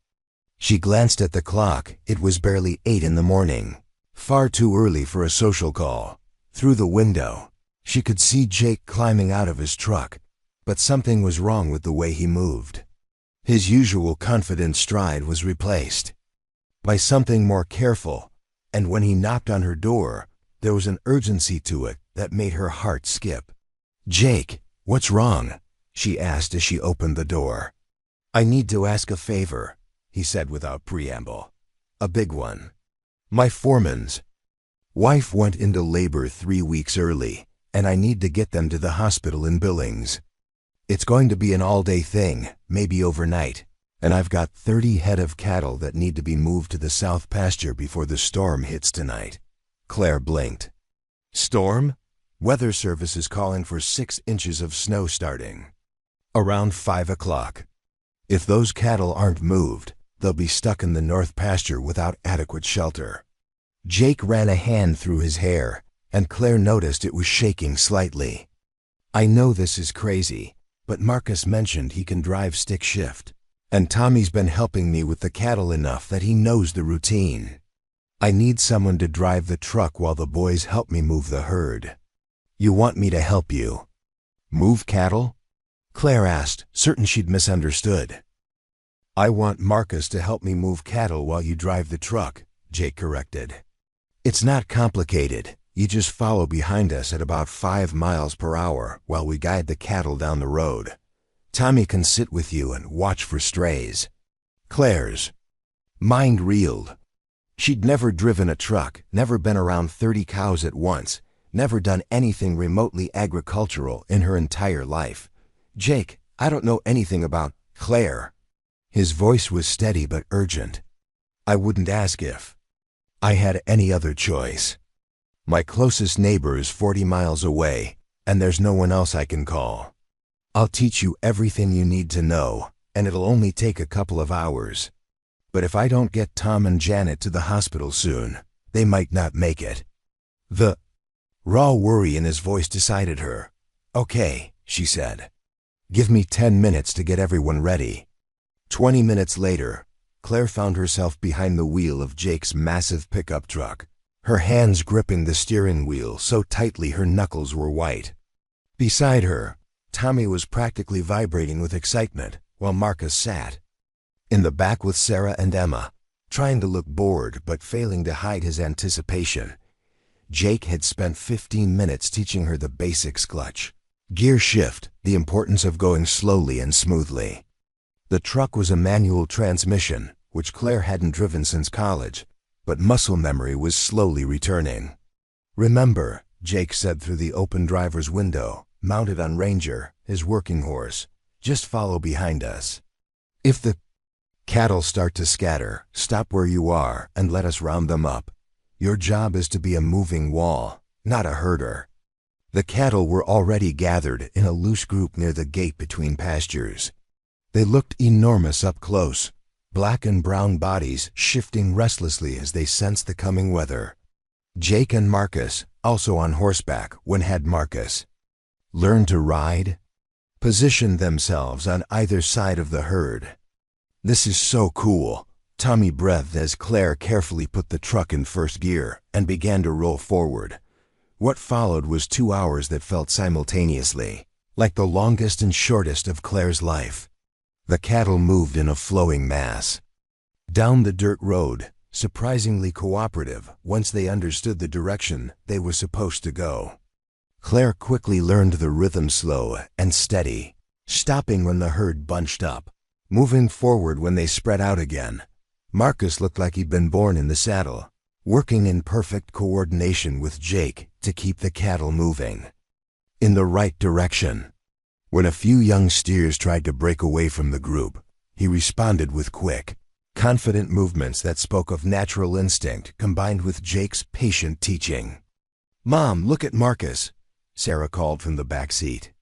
She glanced at the clock. It was barely 8 in the morning, far too early for a social call. Through the window, she could see Jake climbing out of his truck, but something was wrong with the way he moved. His usual confident stride was replaced by something more careful, and when he knocked on her door, there was an urgency to it that made her heart skip. "Jake, what's wrong?" she asked as she opened the door. "I need to ask a favor," he said without preamble. "A big one. My foreman's wife went into labor 3 weeks early, and I need to get them to the hospital in Billings. It's going to be an all-day thing, maybe overnight. And I've got 30 head of cattle that need to be moved to the south pasture before the storm hits tonight. Claire blinked. Storm? Weather Service is calling for 6 inches of snow starting around 5 o'clock. If those cattle aren't moved, they'll be stuck in the north pasture without adequate shelter. Jake ran a hand through his hair, and Claire noticed it was shaking slightly. I know this is crazy, but Marcus mentioned he can drive stick shift, and Tommy's been helping me with the cattle enough that he knows the routine. I need someone to drive the truck while the boys help me move the herd. You want me to help you move cattle? Claire asked, certain she'd misunderstood. I want Marcus to help me move cattle while you drive the truck, Jake corrected. It's not complicated. You just follow behind us at about 5 miles per hour while we guide the cattle down the road. Tommy can sit with you and watch for strays. Claire's mind reeled. She'd never driven a truck, never been around 30 cows at once, never done anything remotely agricultural in her entire life. Jake, I don't know anything about Claire. His voice was steady but urgent. I wouldn't ask if I had any other choice. My closest neighbor is 40 miles away, and there's no one else I can call. I'll teach you everything you need to know, and it'll only take a couple of hours. But if I don't get Tom and Janet to the hospital soon, they might not make it. The raw worry in his voice decided her. Okay, she said. Give me 10 minutes to get everyone ready. 20 minutes later, Claire found herself behind the wheel of Jake's massive pickup truck, her hands gripping the steering wheel so tightly her knuckles were white. Beside her, Tommy was practically vibrating with excitement, while Marcus sat in the back with Sarah and Emma, trying to look bored but failing to hide his anticipation. Jake had spent 15 minutes teaching her the basics: clutch, gear shift, the importance of going slowly and smoothly. The truck was a manual transmission, which Claire hadn't driven since college, but muscle memory was slowly returning. Remember, Jake said through the open driver's window, mounted on Ranger, his working horse, just follow behind us. If the cattle start to scatter, stop where you are and let us round them up. Your job is to be a moving wall, not a herder. The cattle were already gathered in a loose group near the gate between pastures. They looked enormous up close, black and brown bodies shifting restlessly as they sensed the coming weather. Jake and Marcus, also on horseback when had Marcus learned to ride, positioned themselves on either side of the herd. This is so cool, Tommy breathed as Claire carefully put the truck in first gear and began to roll forward. What followed was 2 hours that felt simultaneously like the longest and shortest of Claire's life. The cattle moved in a flowing mass down the dirt road, surprisingly cooperative once they understood the direction they were supposed to go. Claire quickly learned the rhythm: slow and steady, stopping when the herd bunched up, moving forward when they spread out again. Marcus looked like he'd been born in the saddle, working in perfect coordination with Jake to keep the cattle moving in the right direction. When a few young steers tried to break away from the group, he responded with quick, confident movements that spoke of natural instinct combined with Jake's patient teaching. Mom, look at Marcus, Sarah called from the back seat.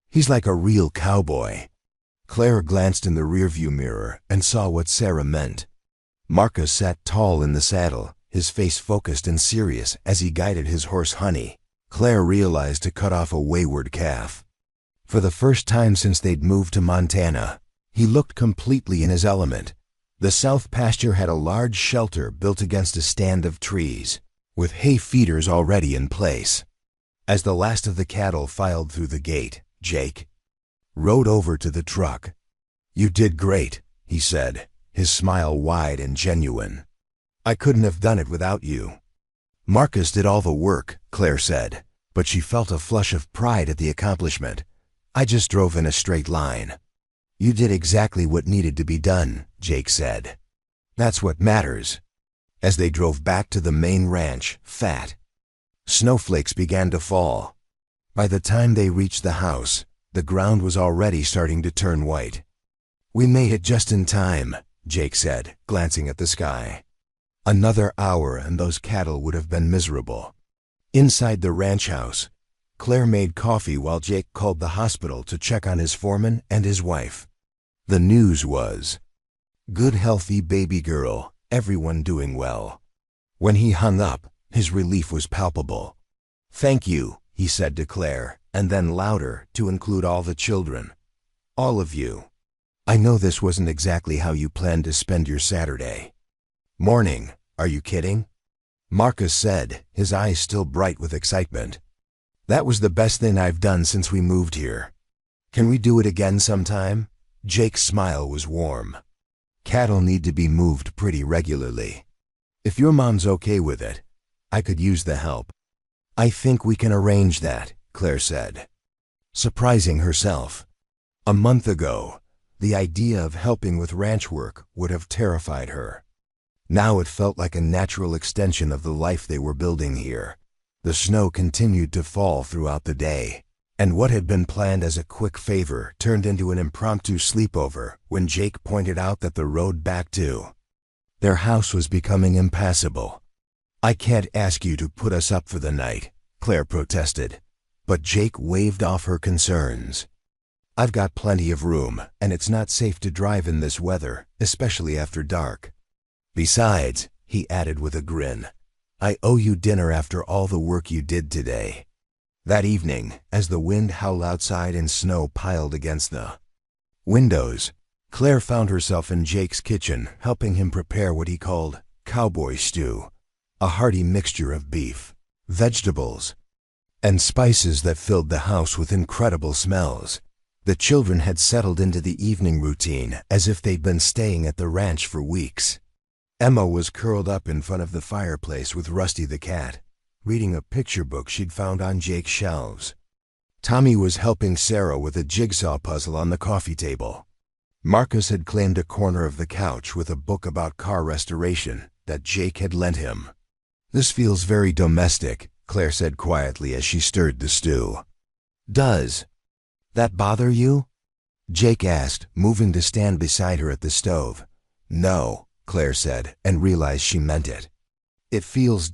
He's like a real cowboy. Claire glanced in the rearview mirror and saw what Sarah meant. Marcus sat tall in the saddle, his face focused and serious as he guided his horse Honey. Claire realized to cut off a wayward calf. For the first time since they'd moved to Montana, he looked completely in his element. The south pasture had a large shelter built against a stand of trees, with hay feeders already in place. As the last of the cattle filed through the gate, Jake rode over to the truck. You did great, he said, his smile wide and genuine. I couldn't have done it without you. Marcus did all the work, Claire said, but she felt a flush of pride at the accomplishment. I just drove in a straight line. You did exactly what needed to be done, Jake said. That's what matters. As they drove back to the main ranch, fat snowflakes began to fall. By the time they reached the house, the ground was already starting to turn white. We made it just in time, Jake said, glancing at the sky. Another hour and those cattle would have been miserable. Inside the ranch house, Claire made coffee while Jake called the hospital to check on his foreman and his wife. The news was, good healthy baby girl, everyone doing well. When he hung up, his relief was palpable. Thank you, he said to Claire, and then louder, to include all the children. All of you. I know this wasn't exactly how you planned to spend your Saturday. Morning, are you kidding? Marcus said, his eyes still bright with excitement. That was the best thing I've done since we moved here. Can we do it again sometime? Jake's smile was warm. Cattle need to be moved pretty regularly. If your mom's okay with it, I could use the help. I think we can arrange that, Claire said, surprising herself. A month ago, the idea of helping with ranch work would have terrified her. Now it felt like a natural extension of the life they were building here. The snow continued to fall throughout the day, and what had been planned as a quick favor turned into an impromptu sleepover when Jake pointed out that the road back to their house was becoming impassable. I can't ask you to put us up for the night, Claire protested, but Jake waved off her concerns. I've got plenty of room, and it's not safe to drive in this weather, especially after dark. Besides, he added with a grin, I owe you dinner after all the work you did today. That evening, as the wind howled outside and snow piled against the windows, Claire found herself in Jake's kitchen helping him prepare what he called cowboy stew, a hearty mixture of beef, vegetables, and spices that filled the house with incredible smells. The children had settled into the evening routine as if they'd been staying at the ranch for weeks. Emma was curled up in front of the fireplace with Rusty the cat, reading a picture book she'd found on Jake's shelves. Tommy was helping Sarah with a jigsaw puzzle on the coffee table. Marcus had claimed a corner of the couch with a book about car restoration that Jake had lent him. This feels very domestic, Claire said quietly as she stirred the stew. Does that bother you? Jake asked, moving to stand beside her at the stove. No, Claire said, and realized she meant it. It feels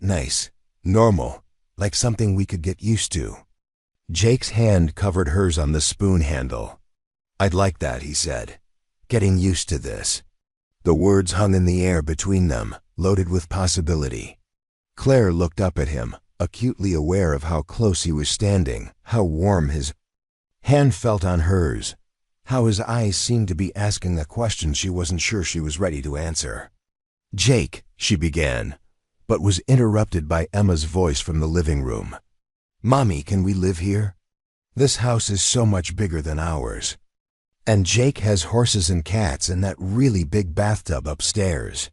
nice, normal, like something we could get used to. Jake's hand covered hers on the spoon handle. I'd like that, he said. Getting used to this. The words hung in the air between them, loaded with possibility. Claire looked up at him, acutely aware of how close he was standing, how warm his hand felt on hers, how his eyes seemed to be asking a question she wasn't sure she was ready to answer. Jake, she began, but was interrupted by Emma's voice from the living room. Mommy, can we live here? This house is so much bigger than ours. And Jake has horses and cats in that really big bathtub upstairs.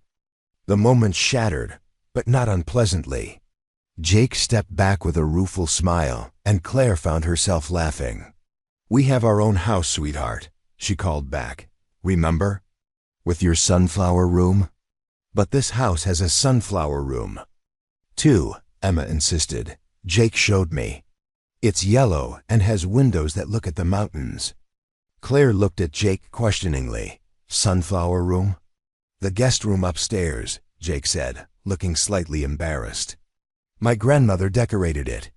The moment shattered, but not unpleasantly. Jake stepped back with a rueful smile, and Claire found herself laughing. We have our own house, sweetheart, she called back. Remember? With your sunflower room? But this house has a sunflower room. Too, Emma insisted. Jake showed me. It's yellow and has windows that look at the mountains. Claire looked at Jake questioningly. Sunflower room? The guest room upstairs, Jake said, looking slightly embarrassed. My grandmother decorated it.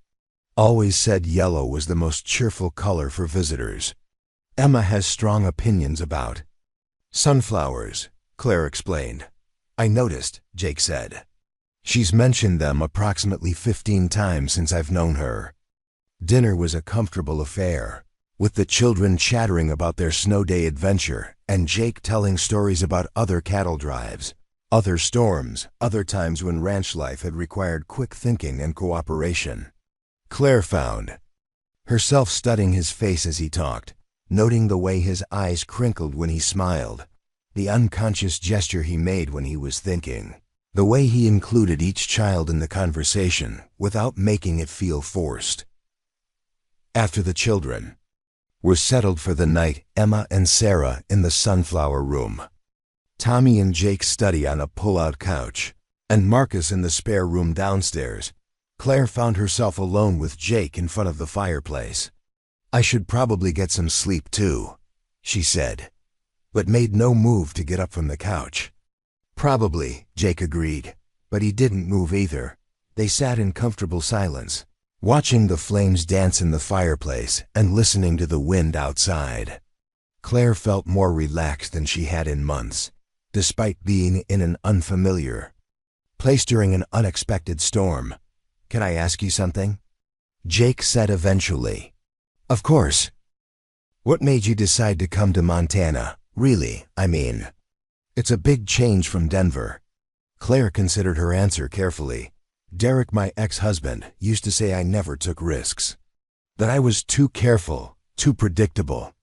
Always said yellow was the most cheerful color for visitors. Emma has strong opinions about sunflowers, Claire explained. I noticed, Jake said. She's mentioned them approximately 15 times since I've known her. Dinner was a comfortable affair, with the children chattering about their snow day adventure and Jake telling stories about other cattle drives, other storms, other times when ranch life had required quick thinking and cooperation. Claire found herself studying his face as he talked, noting the way his eyes crinkled when he smiled, the unconscious gesture he made when he was thinking, the way he included each child in the conversation without making it feel forced. After the children were settled for the night, Emma and Sarah in the sunflower room, Tommy and Jake's study on a pull-out couch, and Marcus in the spare room downstairs, Claire found herself alone with Jake in front of the fireplace. I should probably get some sleep too, she said, but made no move to get up from the couch. Probably, Jake agreed, but he didn't move either. They sat in comfortable silence, watching the flames dance in the fireplace and listening to the wind outside. Claire felt more relaxed than she had in months, despite being in an unfamiliar place during an unexpected storm. "Can I ask you something?" Jake said eventually. "Of course." "What made you decide to come to Montana? Really, I mean. It's a big change from Denver." Claire considered her answer carefully. "Derek, my ex-husband, used to say I never took risks. That I was too careful, too predictable.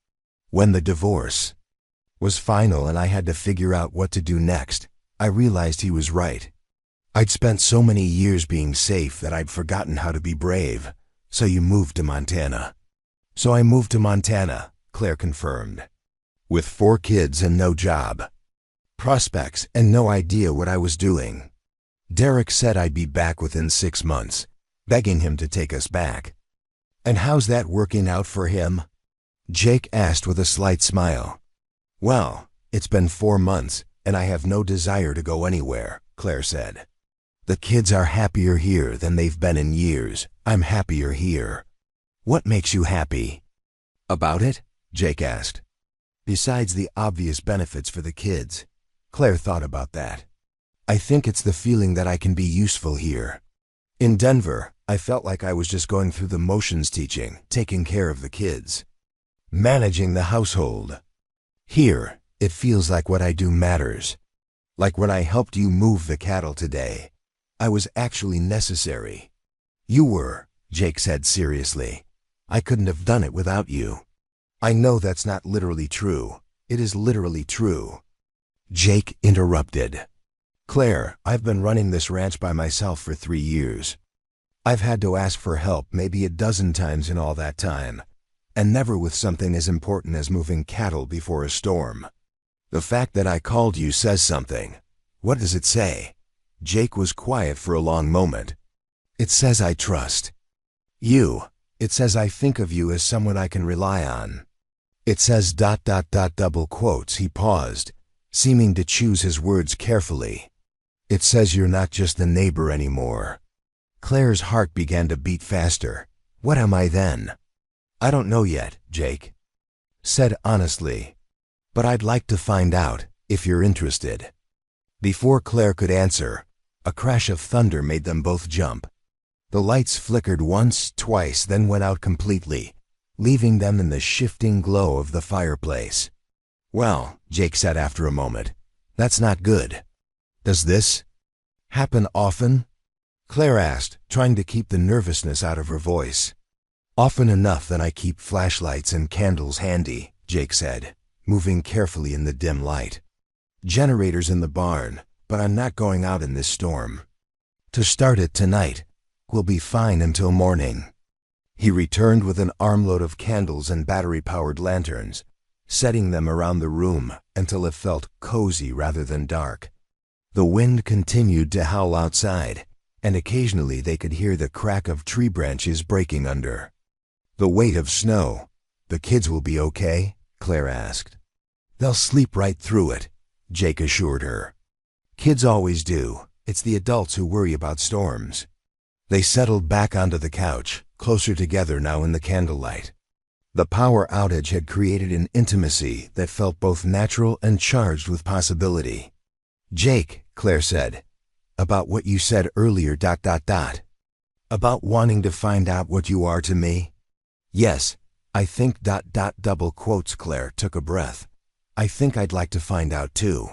When the divorce was final and I had to figure out what to do next, I realized he was right. I'd spent so many years being safe that I'd forgotten how to be brave. So you moved to Montana." "So I moved to Montana," Claire confirmed. "With 4 kids and no job prospects and no idea what I was doing. Derek said I'd be back within 6 months, begging him to take us back." "And how's that working out for him?" Jake asked with a slight smile. "Well, it's been 4 months, and I have no desire to go anywhere," Claire said. "The kids are happier here than they've been in years. I'm happier here." "What makes you happy about it?" Jake asked. "Besides the obvious benefits for the kids." Claire thought about that. "I think it's the feeling that I can be useful here. In Denver, I felt like I was just going through the motions, teaching, taking care of the kids, managing the household. Here, it feels like what I do matters. Like when I helped you move the cattle today. I was actually necessary." "You were," Jake said seriously. "I couldn't have done it without you." "I know that's not literally true. It is literally true." Jake interrupted. "Claire, I've been running this ranch by myself for 3 years. I've had to ask for help maybe a dozen times in all that time, and never with something as important as moving cattle before a storm. The fact that I called you says something." "What does it say?" Jake was quiet for a long moment. "It says I trust you. It says I think of you as someone I can rely on. It says ... double quotes." He paused, seeming to choose his words carefully. "It says you're not just a neighbor anymore." Claire's heart began to beat faster. "What am I then?" "I don't know yet," Jake said honestly. "But I'd like to find out, if you're interested." Before Claire could answer, a crash of thunder made them both jump. The lights flickered once, twice, then went out completely, leaving them in the shifting glow of the fireplace. "Well," Jake said after a moment, "that's not good. Does this happen often?" Claire asked, trying to keep the nervousness out of her voice. "Often enough that I keep flashlights and candles handy," Jake said, moving carefully in the dim light. "Generators in the barn, but I'm not going out in this storm. To start it tonight, we'll be fine until morning." He returned with an armload of candles and battery-powered lanterns, setting them around the room until it felt cozy rather than dark. The wind continued to howl outside, and occasionally they could hear the crack of tree branches breaking under the weight of snow. "The kids will be okay?" Claire asked. "They'll sleep right through it," Jake assured her. "Kids always do. It's the adults who worry about storms." They settled back onto the couch, closer together now in the candlelight. The power outage had created an intimacy that felt both natural and charged with possibility. "Jake," Claire said, "about what you said earlier ... about wanting to find out what you are to me?" "Yes, I think ... double quotes." Claire took a breath. "I think I'd like to find out too."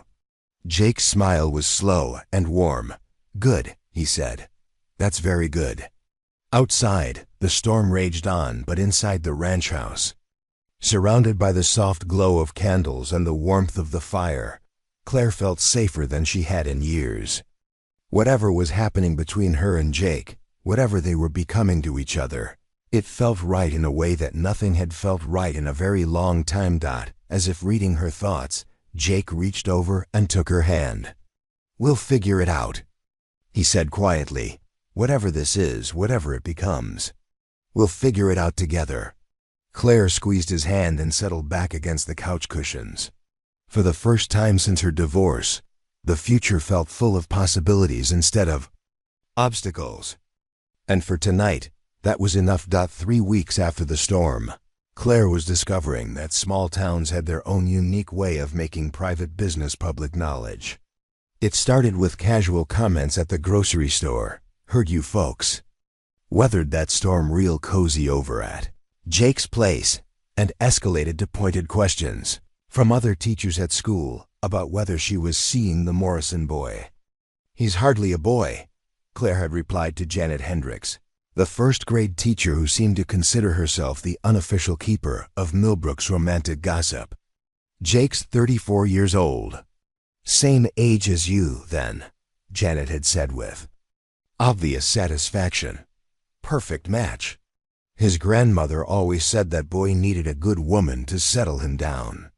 Jake's smile was slow and warm. "Good," he said. "That's very good." Outside, the storm raged on, but inside the ranch house, surrounded by the soft glow of candles and the warmth of the fire, Claire felt safer than she had in years. Whatever was happening between her and Jake, whatever they were becoming to each other, it felt right in a way that nothing had felt right in a very long time. As if reading her thoughts, Jake reached over and took her hand. "We'll figure it out," he said quietly. "Whatever this is, whatever it becomes, we'll figure it out together." Claire squeezed his hand and settled back against the couch cushions. For the first time since her divorce, the future felt full of possibilities instead of obstacles. And for tonight, that was enough. 3 weeks after the storm, Claire was discovering that small towns had their own unique way of making private business public knowledge. It started with casual comments at the grocery store. "Heard you folks weathered that storm real cozy over at Jake's place," and escalated to pointed questions from other teachers at school about whether she was seeing the Morrison boy. "He's hardly a boy," Claire had replied to Janet Hendricks, the first-grade teacher who seemed to consider herself the unofficial keeper of Millbrook's romantic gossip. "Jake's 34 years old. Same age as you, then," Janet had said with obvious satisfaction. "Perfect match. His grandmother always said that boy needed a good woman to settle him down."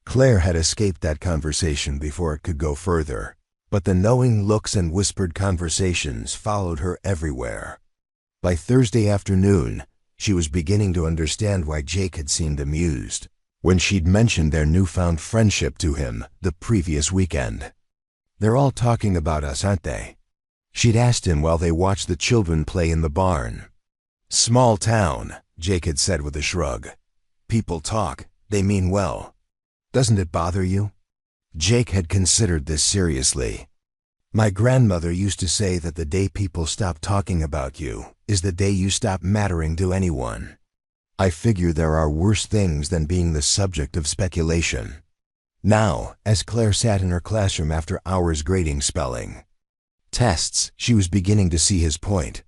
Claire had escaped that conversation before it could go further, but the knowing looks and whispered conversations followed her everywhere. By Thursday afternoon, she was beginning to understand why Jake had seemed amused when she'd mentioned their newfound friendship to him the previous weekend. "They're all talking about us, aren't they?" she'd asked him while they watched the children play in the barn. "Small town," Jake had said with a shrug. "People talk, they mean well. Doesn't it bother you?" Jake had considered this seriously. "My grandmother used to say that the day people stop talking about you is the day you stop mattering to anyone. I figure there are worse things than being the subject of speculation." Now, as Claire sat in her classroom after hours grading spelling tests, she was beginning to see his point.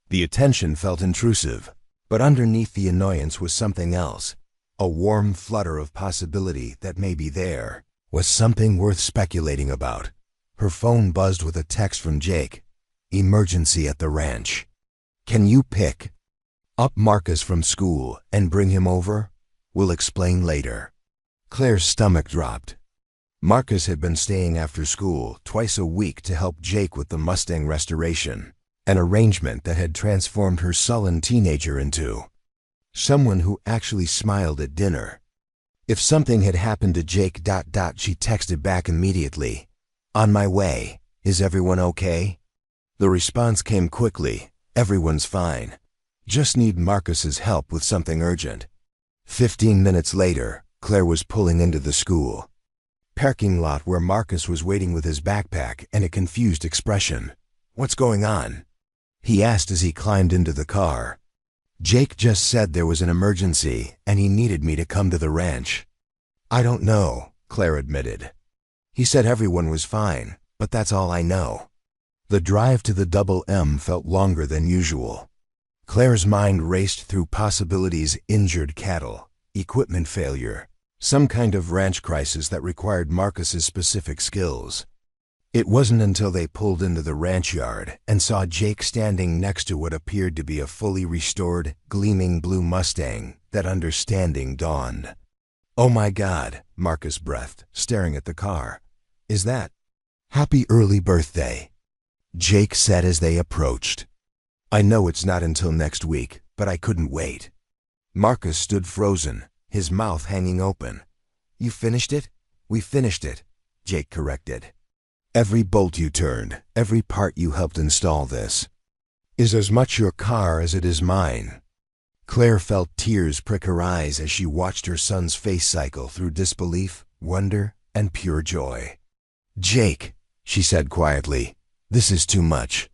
The attention felt intrusive, but underneath the annoyance was something else, a warm flutter of possibility that maybe there was something worth speculating about. Her phone buzzed with a text from Jake. "Emergency at the ranch. Can you pick up Marcus from school and bring him over? We'll explain later." Claire's stomach dropped. Marcus had been staying after school twice a week to help Jake with the Mustang restoration, an arrangement that had transformed her sullen teenager into someone who actually smiled at dinner. If something had happened to Jake... She texted back immediately. "On my way. Is everyone okay?" The response came quickly. "Everyone's fine. Just need Marcus's help with something urgent." 15 minutes later, Claire was pulling into the school parking lot where Marcus was waiting with his backpack and a confused expression. "What's going on?" he asked as he climbed into the car. "Jake just said there was an emergency and he needed me to come to the ranch." "I don't know," Claire admitted. "He said everyone was fine, but that's all I know." The drive to the Double M felt longer than usual. Claire's mind raced through possibilities: injured cattle, equipment failure, some kind of ranch crisis that required Marcus's specific skills. It wasn't until they pulled into the ranch yard and saw Jake standing next to what appeared to be a fully restored, gleaming blue Mustang that understanding dawned. "Oh my God," Marcus breathed, staring at the car. "Is that..." "Happy early birthday," Jake said as they approached. "I know it's not until next week, but I couldn't wait." Marcus stood frozen, his mouth hanging open. "You finished it?" "We finished it," Jake corrected. "Every bolt you turned, every part you helped install this is as much your car as it is mine." Claire felt tears prick her eyes as she watched her son's face cycle through disbelief, wonder, and pure joy. "Jake," she said quietly, "this is too much."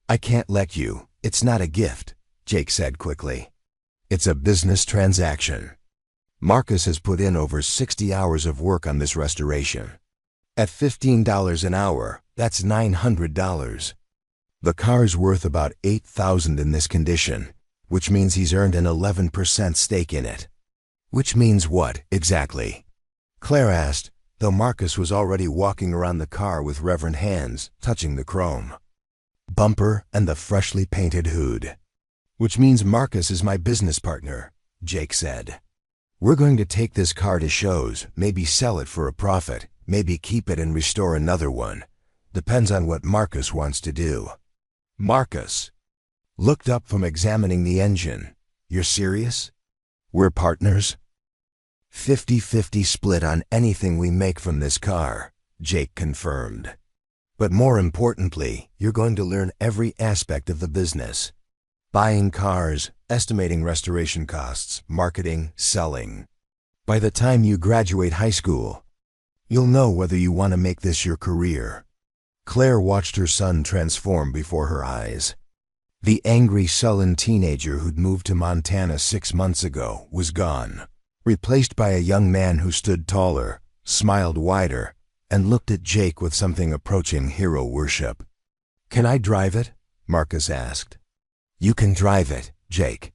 "I can't let you. It's not a gift," Jake said quickly. "It's a business transaction. Marcus has put in over 60 hours of work on this restoration. At $15 an hour, that's $900. The car's worth about $8,000 in this condition, which means he's earned an 11% stake in it." "Which means what, exactly?" Claire asked, though Marcus was already walking around the car with reverent hands, touching the chrome bumper and the freshly painted hood. "Which means Marcus is my business partner," Jake said. "We're going to take this car to shows, maybe sell it for a profit, maybe keep it and restore another one. Depends on what Marcus wants to do." Marcus looked up from examining the engine. "You're serious? We're partners?" 50-50 split on anything we make from this car, Jake confirmed. But more importantly, you're going to learn every aspect of the business. Buying cars, estimating restoration costs, marketing, selling. By the time you graduate high school, you'll know whether you want to make this your career. Claire watched her son transform before her eyes. The angry, sullen teenager who'd moved to Montana 6 months ago was gone, replaced by a young man who stood taller, smiled wider, and looked at Jake with something approaching hero worship. "Can I drive it?" Marcus asked. "You can drive it," Jake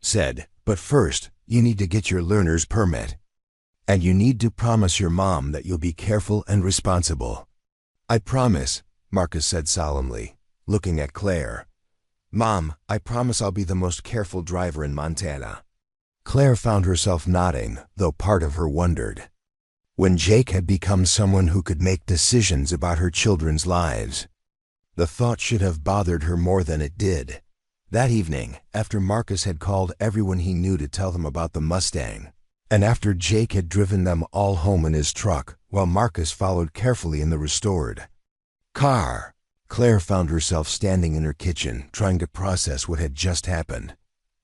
said, "but first, you need to get your learner's permit. And you need to promise your mom that you'll be careful and responsible." "I promise," Marcus said solemnly, looking at Claire. "Mom, I promise I'll be the most careful driver in Montana." Claire found herself nodding, though part of her wondered. When Jake had become someone who could make decisions about her children's lives, the thought should have bothered her more than it did. That evening, after Marcus had called everyone he knew to tell them about the Mustang, and after Jake had driven them all home in his truck, while Marcus followed carefully in the restored car, Claire found herself standing in her kitchen, trying to process what had just happened.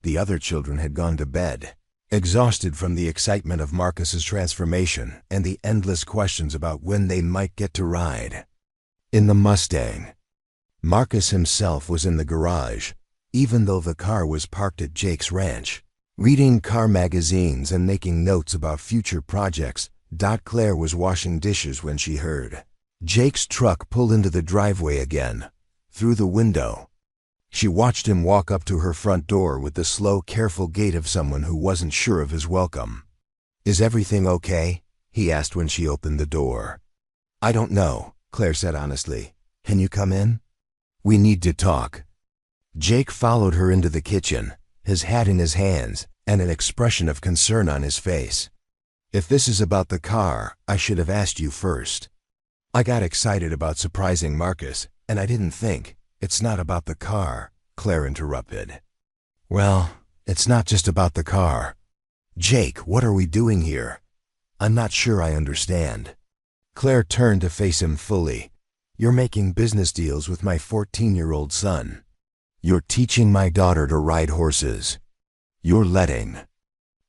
The other children had gone to bed, exhausted from the excitement of Marcus's transformation and the endless questions about when they might get to ride in the Mustang. Marcus himself was in the garage, even though the car was parked at Jake's ranch, reading car magazines and making notes about future projects. Claire was washing dishes when she heard Jake's truck pull into the driveway again, through the window. She watched him walk up to her front door with the slow, careful gait of someone who wasn't sure of his welcome. "Is everything okay?" he asked when she opened the door. "I don't know," Claire said honestly. "Can you come in? We need to talk." Jake followed her into the kitchen, his hat in his hands and an expression of concern on his face. "If this is about the car, I should have asked you first. I got excited about surprising Marcus, and I didn't think. It's not about the car," Claire interrupted. "Well, it's not just about the car. Jake, what are we doing here? I'm not sure I understand." Claire turned to face him fully. "You're making business deals with my 14-year-old son. You're teaching my daughter to ride horses. You're letting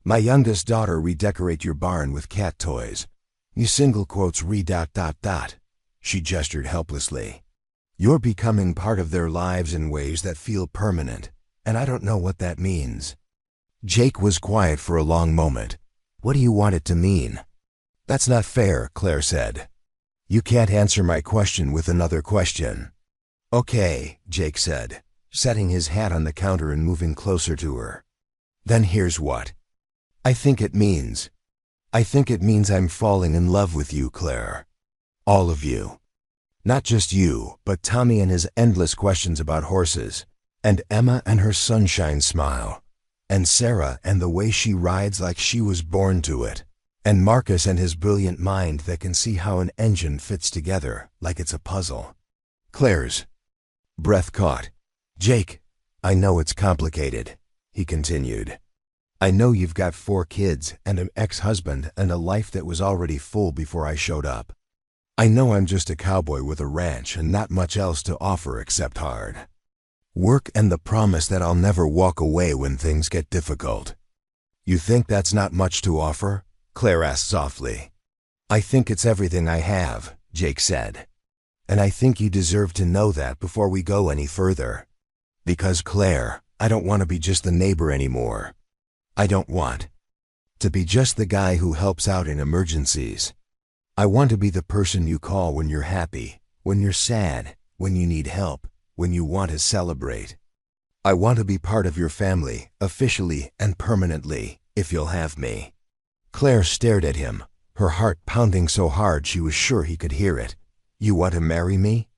my youngest daughter redecorate your barn with cat toys. You single quotes re ... She gestured helplessly. "You're becoming part of their lives in ways that feel permanent, and I don't know what that means." Jake was quiet for a long moment. "What do you want it to mean?" "That's not fair," Claire said. "You can't answer my question with another question." "Okay," Jake said, setting his hat on the counter and moving closer to her. "Then here's what I think it means. I think it means I'm falling in love with you, Claire. All of you. Not just you, but Tommy and his endless questions about horses, and Emma and her sunshine smile, and Sarah and the way she rides like she was born to it, and Marcus and his brilliant mind that can see how an engine fits together like it's a puzzle." Claire's breath caught. "Jake, I know it's complicated," he continued. "I know you've got 4 kids and an ex-husband and a life that was already full before I showed up. I know I'm just a cowboy with a ranch and not much else to offer except hard work and the promise that I'll never walk away when things get difficult." "You think that's not much to offer?" Claire asked softly. "I think it's everything I have," Jake said. "And I think you deserve to know that before we go any further. Because, Claire, I don't want to be just the neighbor anymore. I don't want to be just the guy who helps out in emergencies. I want to be the person you call when you're happy, when you're sad, when you need help, when you want to celebrate. I want to be part of your family, officially and permanently, if you'll have me." Claire stared at him, her heart pounding so hard she was sure he could hear it. "You want to marry me?"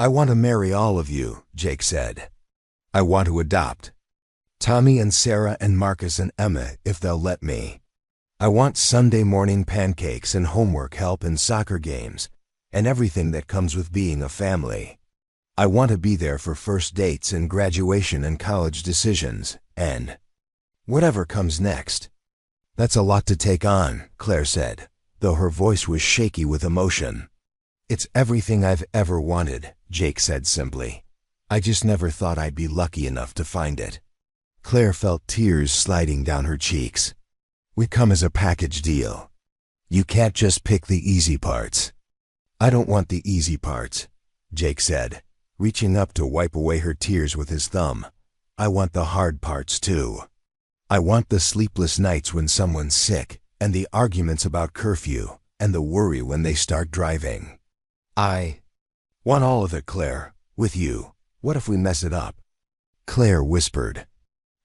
"I want to marry all of you," Jake said. "I want to adopt Tommy and Sarah and Marcus and Emma if they'll let me. I want Sunday morning pancakes and homework help and soccer games and everything that comes with being a family. I want to be there for first dates and graduation and college decisions and whatever comes next." That's a lot to take on, Claire said, though her voice was shaky with emotion. It's everything I've ever wanted, Jake said simply. I just never thought I'd be lucky enough to find it. Claire felt tears sliding down her cheeks. We come as a package deal. You can't just pick the easy parts. I don't want the easy parts, Jake said, reaching up to wipe away her tears with his thumb. I want the hard parts too. I want the sleepless nights when someone's sick, and the arguments about curfew, and the worry when they start driving. I want all of it, Claire, with you. What if we mess it up? Claire whispered.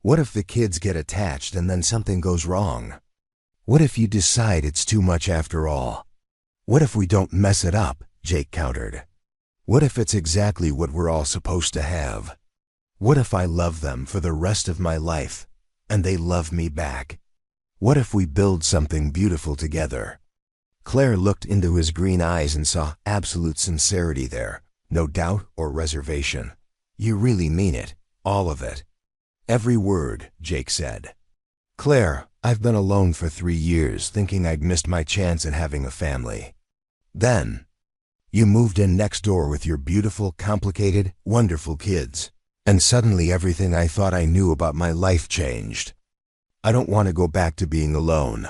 What if the kids get attached and then something goes wrong? What if you decide it's too much after all? What if we don't mess it up? Jake countered. What if it's exactly what we're all supposed to have? What if I love them for the rest of my life, and they love me back? What if we build something beautiful together? Claire looked into his green eyes and saw absolute sincerity there, no doubt or reservation. You really mean it, all of it. Every word, Jake said. Claire, I've been alone for 3 years thinking I'd missed my chance at having a family. Then, you moved in next door with your beautiful, complicated, wonderful kids, and suddenly everything I thought I knew about my life changed. I don't want to go back to being alone.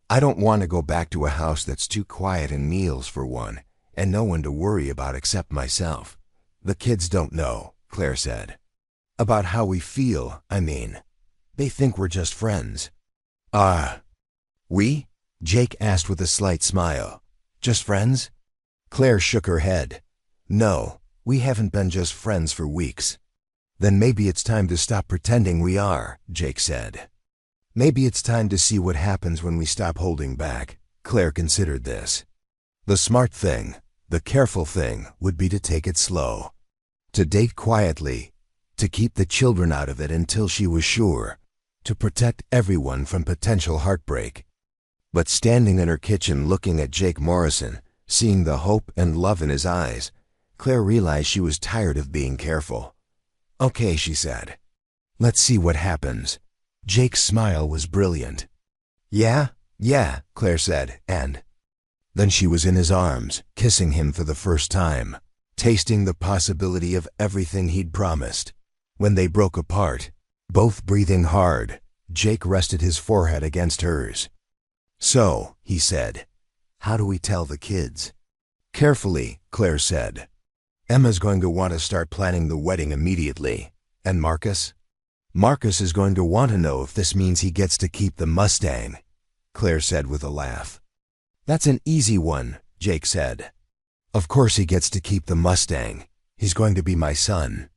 I don't want to go back to a house that's too quiet and meals for one, and no one to worry about except myself. The kids don't know, Claire said. About how we feel, I mean. They think we're just friends. We? Jake asked with a slight smile. Just friends? Claire shook her head. No, we haven't been just friends for weeks. Then maybe it's time to stop pretending we are, Jake said. Maybe it's time to see what happens when we stop holding back. Claire considered this. The smart thing, the careful thing, would be to take it slow. To date quietly, to keep the children out of it until she was sure, to protect everyone from potential heartbreak. But standing in her kitchen looking at Jake Morrison, seeing the hope and love in his eyes, Claire realized she was tired of being careful. Okay, she said. Let's see what happens. Jake's smile was brilliant. Yeah, Claire said, and then she was in his arms, kissing him for the first time, tasting the possibility of everything he'd promised. When they broke apart, both breathing hard, Jake rested his forehead against hers. So, he said, how do we tell the kids? Carefully, Claire said. Emma's going to want to start planning the wedding immediately. And Marcus? Marcus is going to want to know if this means he gets to keep the Mustang, Claire said with a laugh. That's an easy one, Jake said. Of course he gets to keep the Mustang. He's going to be my son.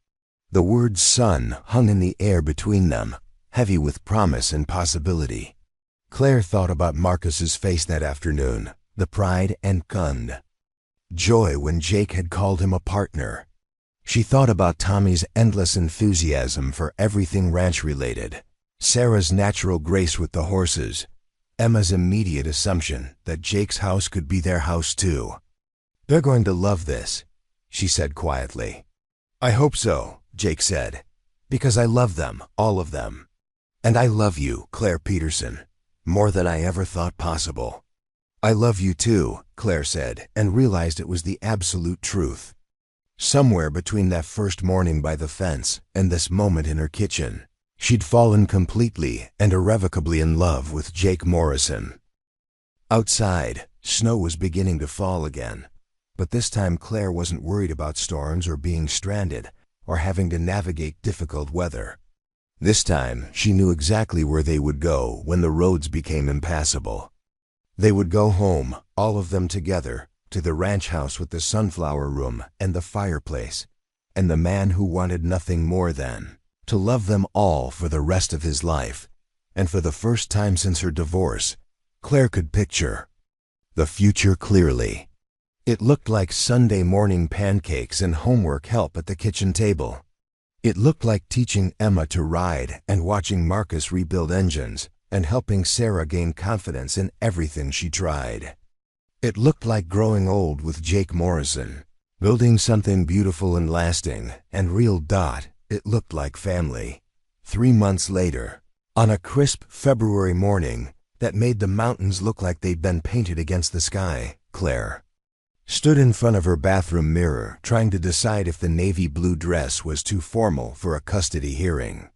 The word son hung in the air between them, heavy with promise and possibility. Claire thought about Marcus's face that afternoon, the pride and joy when Jake had called him a partner. She thought about Tommy's endless enthusiasm for everything ranch-related, Sarah's natural grace with the horses, Emma's immediate assumption that Jake's house could be their house too. They're going to love this, she said quietly. I hope so, Jake said, because I love them, all of them. And I love you, Claire Peterson, more than I ever thought possible. I love you too, Claire said, and realized it was the absolute truth. Somewhere between that first morning by the fence and this moment in her kitchen, she'd fallen completely and irrevocably in love with Jake Morrison. Outside, snow was beginning to fall again, but this time Claire wasn't worried about storms or being stranded or having to navigate difficult weather. This time, she knew exactly where they would go when the roads became impassable. They would go home, all of them together, to the ranch house with the sunflower room and the fireplace, and the man who wanted nothing more than to love them all for the rest of his life. And for the first time since her divorce, Claire could picture the future clearly. It looked like Sunday morning pancakes and homework help at the kitchen table. It looked like teaching Emma to ride and watching Marcus rebuild engines and helping Sarah gain confidence in everything she tried. It looked like growing old with Jake Morrison, building something beautiful and lasting and real. It looked like family. 3 months later, on a crisp February morning, that made the mountains look like they'd been painted against the sky. Claire stood in front of her bathroom mirror, trying to decide if the navy blue dress was too formal for a custody hearing.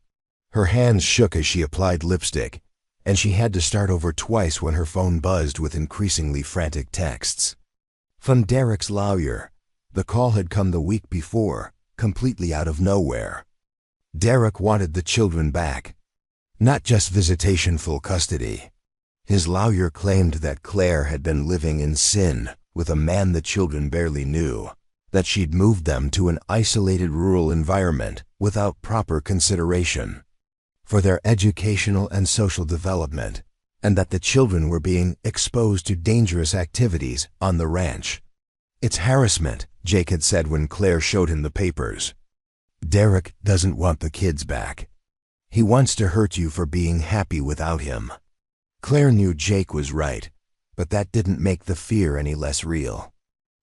Her hands shook as she applied lipstick, and she had to start over twice when her phone buzzed with increasingly frantic texts. From Derek's lawyer. The call had come the week before, completely out of nowhere. Derek wanted the children back. Not just visitation full custody. His lawyer claimed that Claire had been living in sin with a man the children barely knew, that she'd moved them to an isolated rural environment without proper consideration for their educational and social development, and that the children were being exposed to dangerous activities on the ranch. "It's harassment," Jake had said when Claire showed him the papers. "Derek doesn't want the kids back. He wants to hurt you for being happy without him." Claire knew Jake was right, but that didn't make the fear any less real.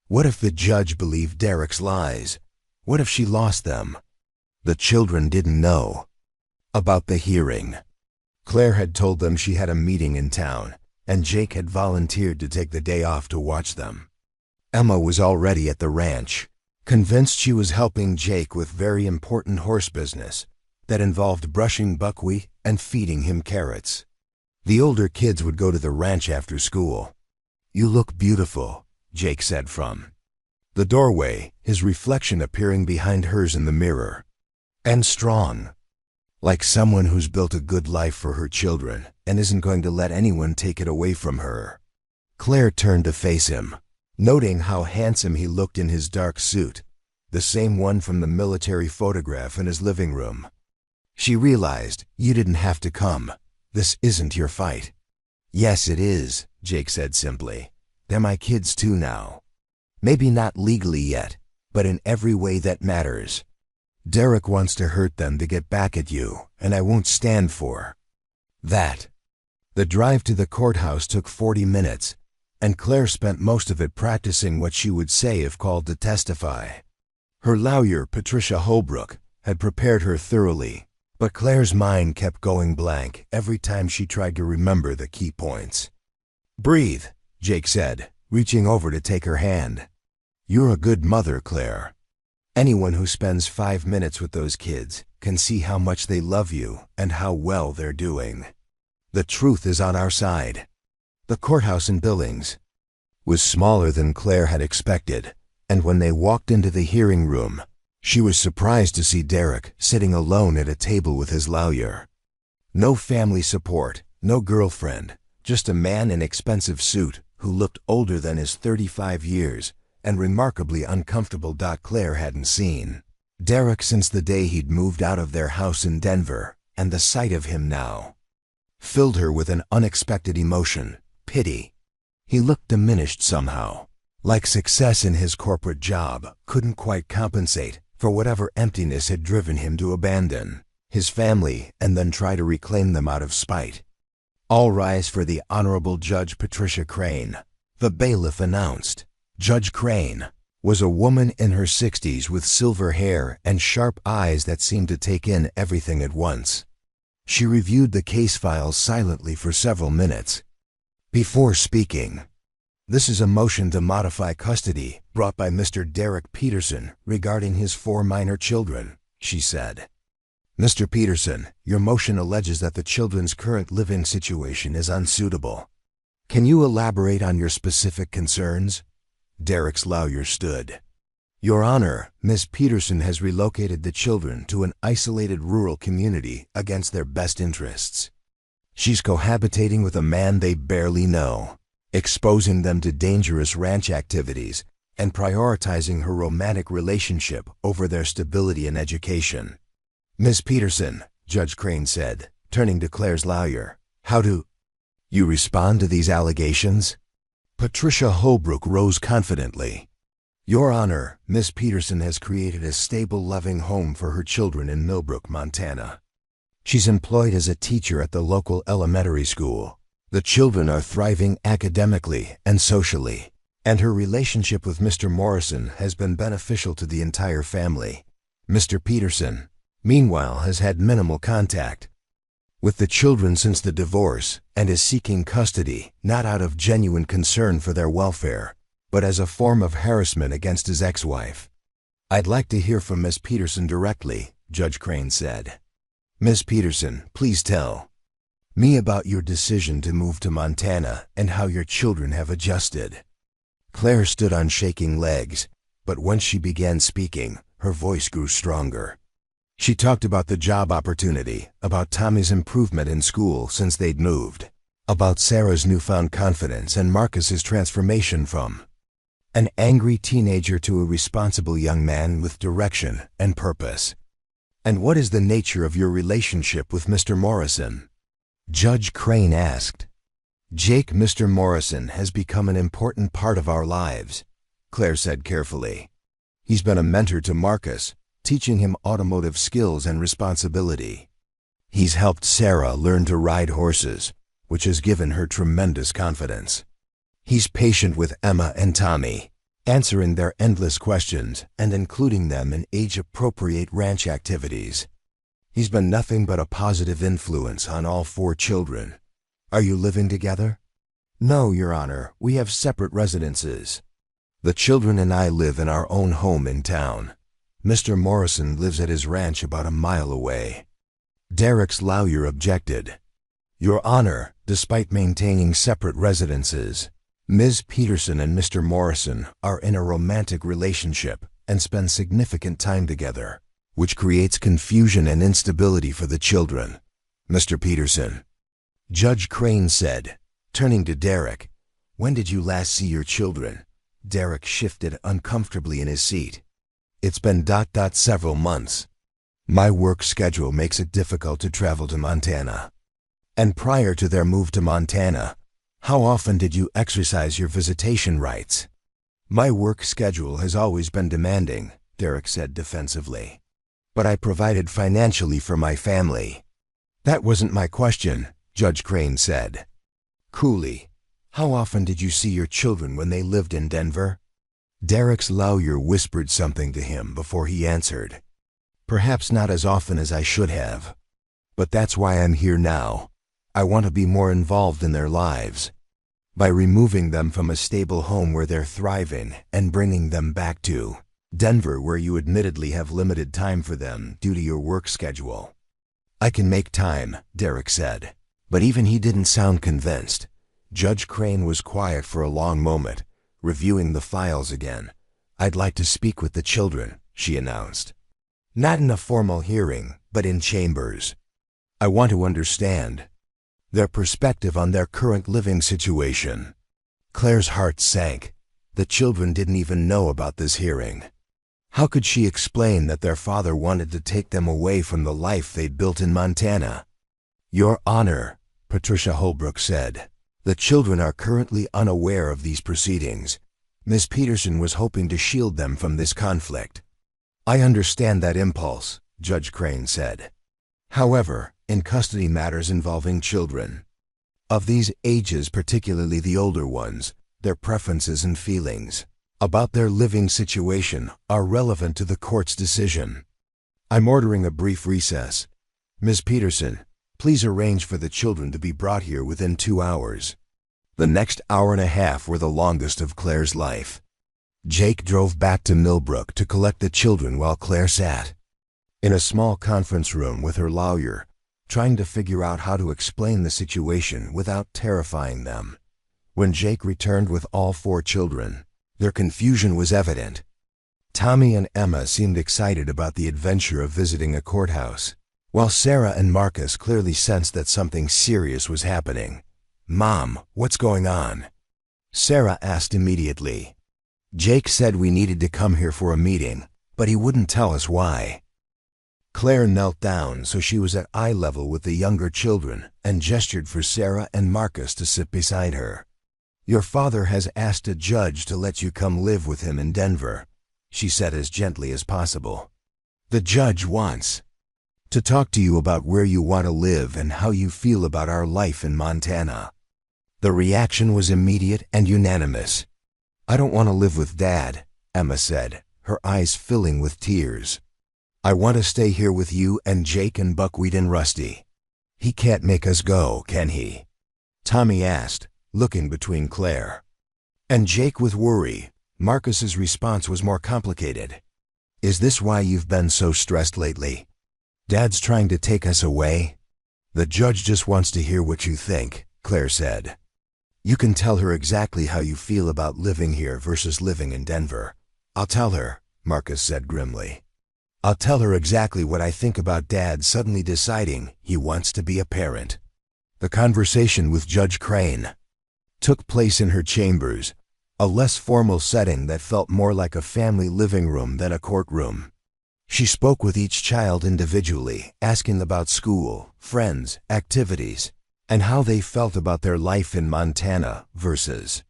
What if the judge believed Derek's lies? What if she lost them? The children didn't know about the hearing. Claire had told them she had a meeting in town, and Jake had volunteered to take the day off to watch them. Emma was already at the ranch, convinced she was helping Jake with very important horse business that involved brushing buckwheat and feeding him carrots. The older kids would go to the ranch after school. "You look beautiful," Jake said from the doorway, his reflection appearing behind hers in the mirror. "And strong. Like someone who's built a good life for her children and isn't going to let anyone take it away from her." Claire turned to face him, noting how handsome he looked in his dark suit, the same one from the military photograph in his living room. She realized, "You didn't have to come. This isn't your fight." "Yes, it is," Jake said simply. "They're my kids too now. Maybe not legally yet, but in every way that matters. Derek wants to hurt them to get back at you, and I won't stand for that." The drive to the courthouse took 40 minutes, and Claire spent most of it practicing what she would say if called to testify. Her lawyer, Patricia Holbrook, had prepared her thoroughly, but Claire's mind kept going blank every time she tried to remember the key points. "Breathe," Jake said, reaching over to take her hand. "You're a good mother, Claire. Anyone who spends 5 minutes with those kids can see how much they love you and how well they're doing. The truth is on our side." The courthouse in Billings was smaller than Claire had expected, and when they walked into the hearing room, she was surprised to see Derek sitting alone at a table with his lawyer. No family support, no girlfriend, just a man in expensive suit who looked older than his 35 years and remarkably uncomfortable. Claire hadn't seen Derek since the day he'd moved out of their house in Denver, and the sight of him now filled her with an unexpected emotion, pity. He looked diminished somehow, like success in his corporate job couldn't quite compensate for whatever emptiness had driven him to abandon his family and then try to reclaim them out of spite. "All rise for the Honorable Judge Patricia Crane," the bailiff announced. Judge Crane was a woman in her 60s with silver hair and sharp eyes that seemed to take in everything at once. She reviewed the case files silently for several minutes before speaking. "This is a motion to modify custody brought by Mr. Derek Peterson regarding his 4 minor children," she said. "Mr. Peterson, your motion alleges that the children's current living situation is unsuitable. Can you elaborate on your specific concerns?" Derek's lawyer stood. "Your Honor, Miss Peterson has relocated the children to an isolated rural community against their best interests. She's cohabitating with a man they barely know, exposing them to dangerous ranch activities, and prioritizing her romantic relationship over their stability and education." "Miss Peterson," Judge Crane said, turning to Claire's lawyer, "how do you respond to these allegations?" Patricia Holbrook rose confidently. "Your Honor, Miss Peterson has created a stable, loving home for her children in Millbrook, Montana. She's employed as a teacher at the local elementary school. The children are thriving academically and socially, and her relationship with Mr. Morrison has been beneficial to the entire family. Mr. Peterson, meanwhile, has had minimal contact with the children since the divorce and is seeking custody not out of genuine concern for their welfare, but as a form of harassment against his ex-wife. "I'd like to hear from Miss Peterson directly," Judge Crane said. "Miss Peterson, please tell me about your decision to move to Montana and how your children have adjusted." Claire stood on shaking legs, but once she began speaking, her voice grew stronger. She talked about the job opportunity, about Tommy's improvement in school since they'd moved, about Sarah's newfound confidence and Marcus's transformation from an angry teenager to a responsible young man with direction and purpose. "And what is the nature of your relationship with Mr. Morrison?" Judge Crane asked. "Jake, Mr. Morrison has become an important part of our lives," Claire said carefully. "He's been a mentor to Marcus, teaching him automotive skills and responsibility. He's helped Sarah learn to ride horses, which has given her tremendous confidence. He's patient with Emma and Tommy, answering their endless questions and including them in age-appropriate ranch activities. He's been nothing but a positive influence on all 4 children. Are you living together?" "No, Your Honor, we have separate residences. The children and I live in our own home in town. Mr. Morrison lives at his ranch about a mile away." Derek's lawyer objected. "Your Honor, despite maintaining separate residences, Ms. Peterson and Mr. Morrison are in a romantic relationship and spend significant time together, which creates confusion and instability for the children. Mr. Peterson," Judge Crane said, turning to Derek, "when did you last see your children?" Derek shifted uncomfortably in his seat. "It's been several months. My work schedule makes it difficult to travel to Montana." "And prior to their move to Montana, how often did you exercise your visitation rights?" "My work schedule has always been demanding," Derek said defensively. "But I provided financially for my family." "That wasn't my question," Judge Crane said. "Cooley, how often did you see your children when they lived in Denver?" Derek's lawyer whispered something to him before he answered. "Perhaps not as often as I should have. But that's why I'm here now. I want to be more involved in their lives. By removing them from a stable home where they're thriving and bringing them back to Denver, where you admittedly have limited time for them due to your work schedule." "I can make time," Derek said. But even he didn't sound convinced. Judge Crane was quiet for a long moment, reviewing the files again. "I'd like to speak with the children," she announced. "Not in a formal hearing, but in chambers. I want to understand their perspective on their current living situation." Claire's heart sank. The children didn't even know about this hearing. How could she explain that their father wanted to take them away from the life they'd built in Montana? "Your Honor," Patricia Holbrook said, "the children are currently unaware of these proceedings. Ms. Peterson was hoping to shield them from this conflict." "I understand that impulse," Judge Crane said. "However, in custody matters involving children of these ages, particularly the older ones, their preferences and feelings about their living situation are relevant to the court's decision. I'm ordering a brief recess. Ms. Peterson, please arrange for the children to be brought here within 2 hours." The next hour and a half were the longest of Claire's life. Jake drove back to Millbrook to collect the children while Claire sat in a small conference room with her lawyer, trying to figure out how to explain the situation without terrifying them. When Jake returned with all 4 children, their confusion was evident. Tommy and Emma seemed excited about the adventure of visiting a courthouse, while Sarah and Marcus clearly sensed that something serious was happening. "Mom, what's going on?" Sarah asked immediately. "Jake said we needed to come here for a meeting, but he wouldn't tell us why." Claire knelt down so she was at eye level with the younger children and gestured for Sarah and Marcus to sit beside her. "Your father has asked a judge to let you come live with him in Denver," she said as gently as possible. "The judge wants to talk to you about where you want to live and how you feel about our life in Montana." The reaction was immediate and unanimous. "I don't want to live with Dad," Emma said, her eyes filling with tears. "I want to stay here with you and Jake and Buckwheat and Rusty." He can't make us go, can he? Tommy asked, looking between Claire and Jake with worry. Marcus's response was more complicated. Is this why you've been so stressed lately? Dad's trying to take us away? The judge just wants to hear what you think, Claire said. You can tell her exactly how you feel about living here versus living in Denver. I'll tell her, Marcus said grimly. I'll tell her exactly what I think about Dad suddenly deciding he wants to be a parent. The conversation with Judge Crane took place in her chambers, a less formal setting that felt more like a family living room than a courtroom. She spoke with each child individually, asking about school, friends, activities, and how they felt about their life in Montana versus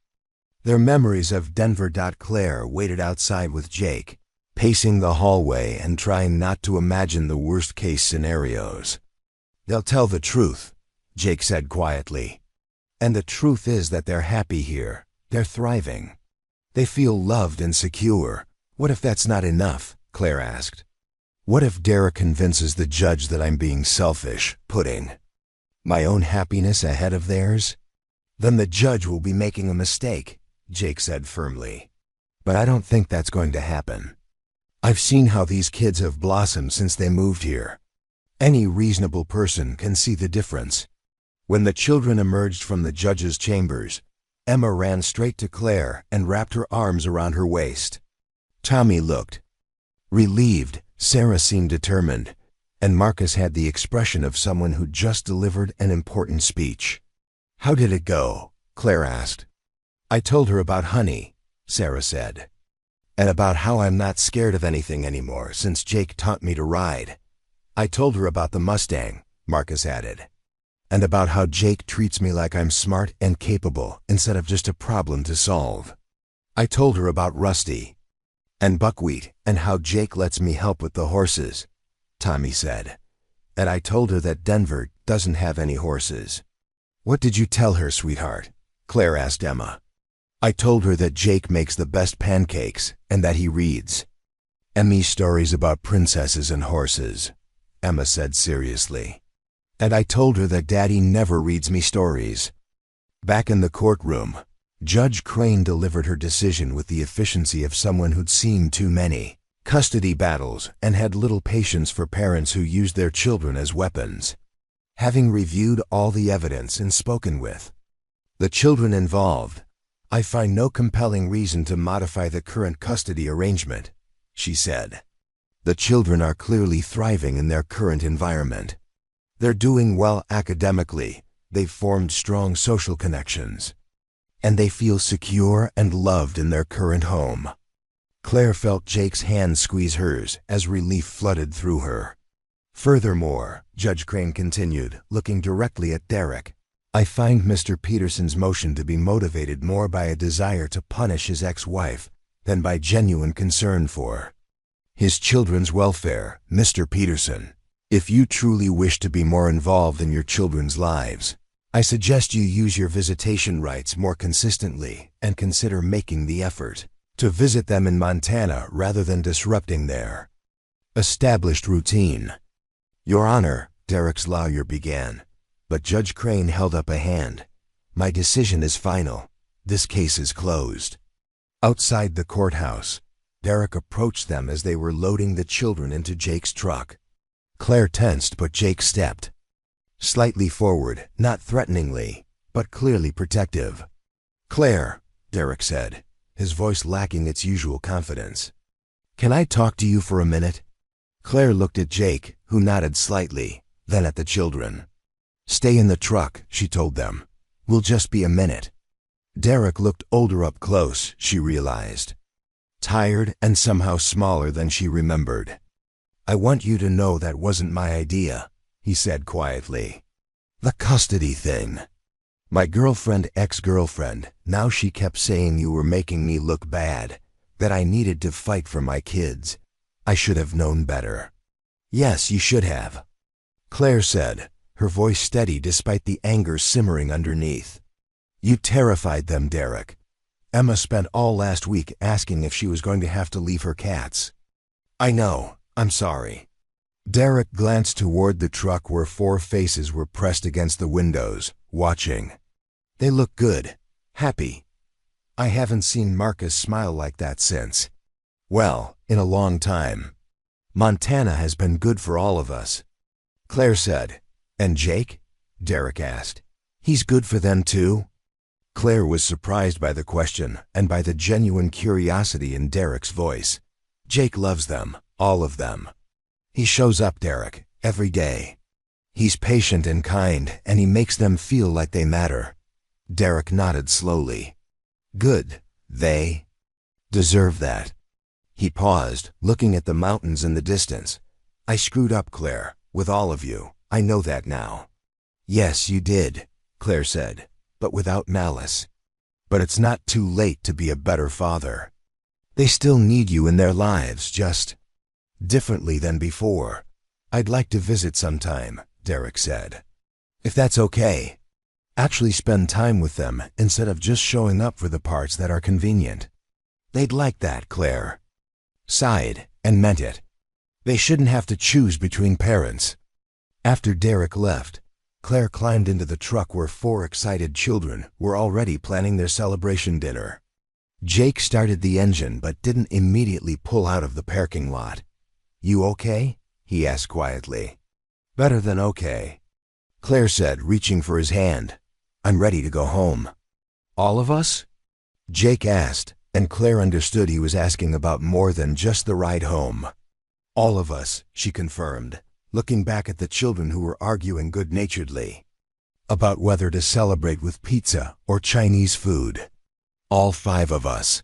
their memories of Denver. Claire waited outside with Jake, pacing the hallway and trying not to imagine the worst-case scenarios. They'll tell the truth, Jake said quietly. And the truth is that they're happy here. They're thriving. They feel loved and secure. What if that's not enough? Claire asked. What if Derek convinces the judge that I'm being selfish, putting my own happiness ahead of theirs? Then the judge will be making a mistake, Jake said firmly. But I don't think that's going to happen. I've seen how these kids have blossomed since they moved here. Any reasonable person can see the difference. When the children emerged from the judge's chambers, Emma ran straight to Claire and wrapped her arms around her waist. Tommy looked relieved, Sarah seemed determined, and Marcus had the expression of someone who just delivered an important speech. How did it go? Claire asked. I told her about Honey, Sarah said, and about how I'm not scared of anything anymore since Jake taught me to ride. I told her about the Mustang, Marcus added, and about how Jake treats me like I'm smart and capable instead of just a problem to solve. I told her about Rusty and Buckwheat and how Jake lets me help with the horses, Tommy said. And I told her that Denver doesn't have any horses. What did you tell her, sweetheart? Claire asked Emma. I told her that Jake makes the best pancakes and that he reads Emmy stories about princesses and horses, Emma said seriously. And I told her that Daddy never reads me stories. Back in the courtroom, Judge Crane delivered her decision with the efficiency of someone who'd seen too many custody battles and had little patience for parents who used their children as weapons. Having reviewed all the evidence and spoken with the children involved, I find no compelling reason to modify the current custody arrangement, she said. The children are clearly thriving in their current environment. They're doing well academically, they've formed strong social connections, and they feel secure and loved in their current home. Claire felt Jake's hand squeeze hers as relief flooded through her. Furthermore, Judge Crane continued, looking directly at Derek, I find Mr. Peterson's motion to be motivated more by a desire to punish his ex-wife than by genuine concern for his children's welfare. Mr. Peterson, if you truly wish to be more involved in your children's lives, I suggest you use your visitation rights more consistently and consider making the effort to visit them in Montana rather than disrupting their established routine. Your Honor, Derek's lawyer began, but Judge Crane held up a hand. My decision is final. This case is closed. Outside the courthouse, Derek approached them as they were loading the children into Jake's truck. Claire tensed, but Jake stepped slightly forward, not threateningly, but clearly protective. Claire, Derek said, his voice lacking its usual confidence. Can I talk to you for a minute? Claire looked at Jake, who nodded slightly, then at the children. Stay in the truck, she told them. We'll just be a minute. Derek looked older up close, she realized. Tired and somehow smaller than she remembered. I want you to know that wasn't my idea, he said quietly. The custody thing. My girlfriend, ex-girlfriend, now she kept saying you were making me look bad, that I needed to fight for my kids. I should have known better. Yes, you should have, Claire said, her voice steady despite the anger simmering underneath. You terrified them, Derek. Emma spent all last week asking if she was going to have to leave her cats. I know, I'm sorry. Derek glanced toward the truck where 4 faces were pressed against the windows, watching. They looked good, happy. I haven't seen Marcus smile like that since, well, in a long time. Montana has been good for all of us, Claire said. And Jake? Derek asked. He's good for them too? Claire was surprised by the question and by the genuine curiosity in Derek's voice. Jake loves them, all of them. He shows up, Derek, every day. He's patient and kind, and he makes them feel like they matter. Derek nodded slowly. Good. They deserve that. He paused, looking at the mountains in the distance. I screwed up, Claire, with all of you. I know that now. Yes, you did, Claire said, but without malice. But it's not too late to be a better father. They still need you in their lives, just differently than before. I'd like to visit sometime, Derek said. If that's okay. Actually spend time with them instead of just showing up for the parts that are convenient. They'd like that, Claire sighed and meant it. They shouldn't have to choose between parents. After Derek left, Claire climbed into the truck where 4 excited children were already planning their celebration dinner. Jake started the engine but didn't immediately pull out of the parking lot. You okay? He asked quietly. Better than okay, Claire said, reaching for his hand. I'm ready to go home. All of us? Jake asked, and Claire understood he was asking about more than just the ride home. All of us, she confirmed, looking back at the children who were arguing good-naturedly about whether to celebrate with pizza or Chinese food. All 5 of us.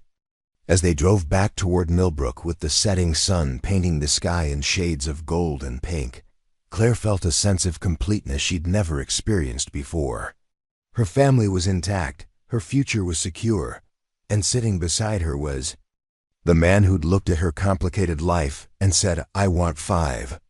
As they drove back toward Millbrook with the setting sun painting the sky in shades of gold and pink, Claire felt a sense of completeness she'd never experienced before. Her family was intact, her future was secure, and sitting beside her was the man who'd looked at her complicated life and said, I want 5.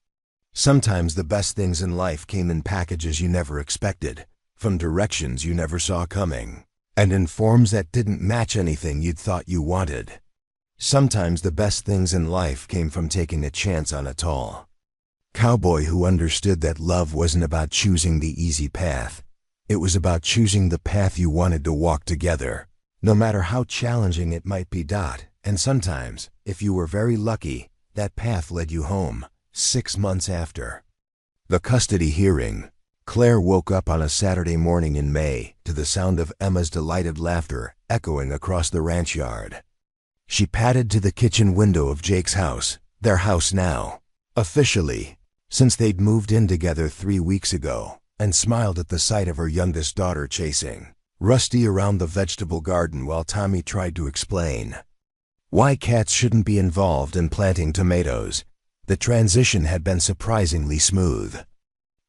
Sometimes the best things in life came in packages you never expected, from directions you never saw coming, and in forms that didn't match anything you'd thought you wanted. Sometimes the best things in life came from taking a chance on a tall cowboy who understood that love wasn't about choosing the easy path. It was about choosing the path you wanted to walk together, no matter how challenging it might be. And sometimes, if you were very lucky, that path led you home, 6 months after the custody hearing. Claire woke up on a Saturday morning in May to the sound of Emma's delighted laughter echoing across the ranch yard. She padded to the kitchen window of Jake's house, their house now, officially, since they'd moved in together 3 weeks ago, and smiled at the sight of her youngest daughter chasing Rusty around the vegetable garden while Tommy tried to explain why cats shouldn't be involved in planting tomatoes. The transition had been surprisingly smooth.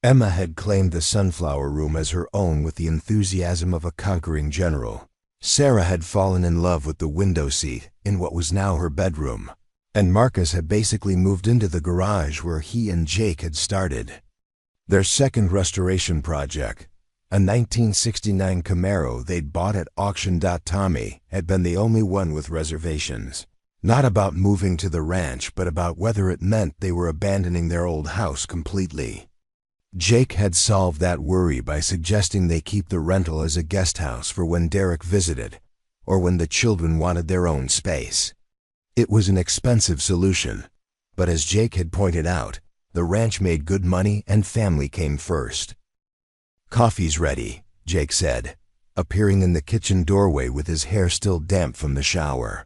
Emma had claimed the sunflower room as her own with the enthusiasm of a conquering general. Sarah had fallen in love with the window seat in what was now her bedroom, and Marcus had basically moved into the garage where he and Jake had started their second restoration project. A 1969 Camaro they'd bought at auction. Tommy had been the only one with reservations. Not about moving to the ranch, but about whether it meant they were abandoning their old house completely. Jake had solved that worry by suggesting they keep the rental as a guest house for when Derek visited, or when the children wanted their own space. It was an expensive solution, but as Jake had pointed out, the ranch made good money and family came first. Coffee's ready, Jake said, appearing in the kitchen doorway with his hair still damp from the shower.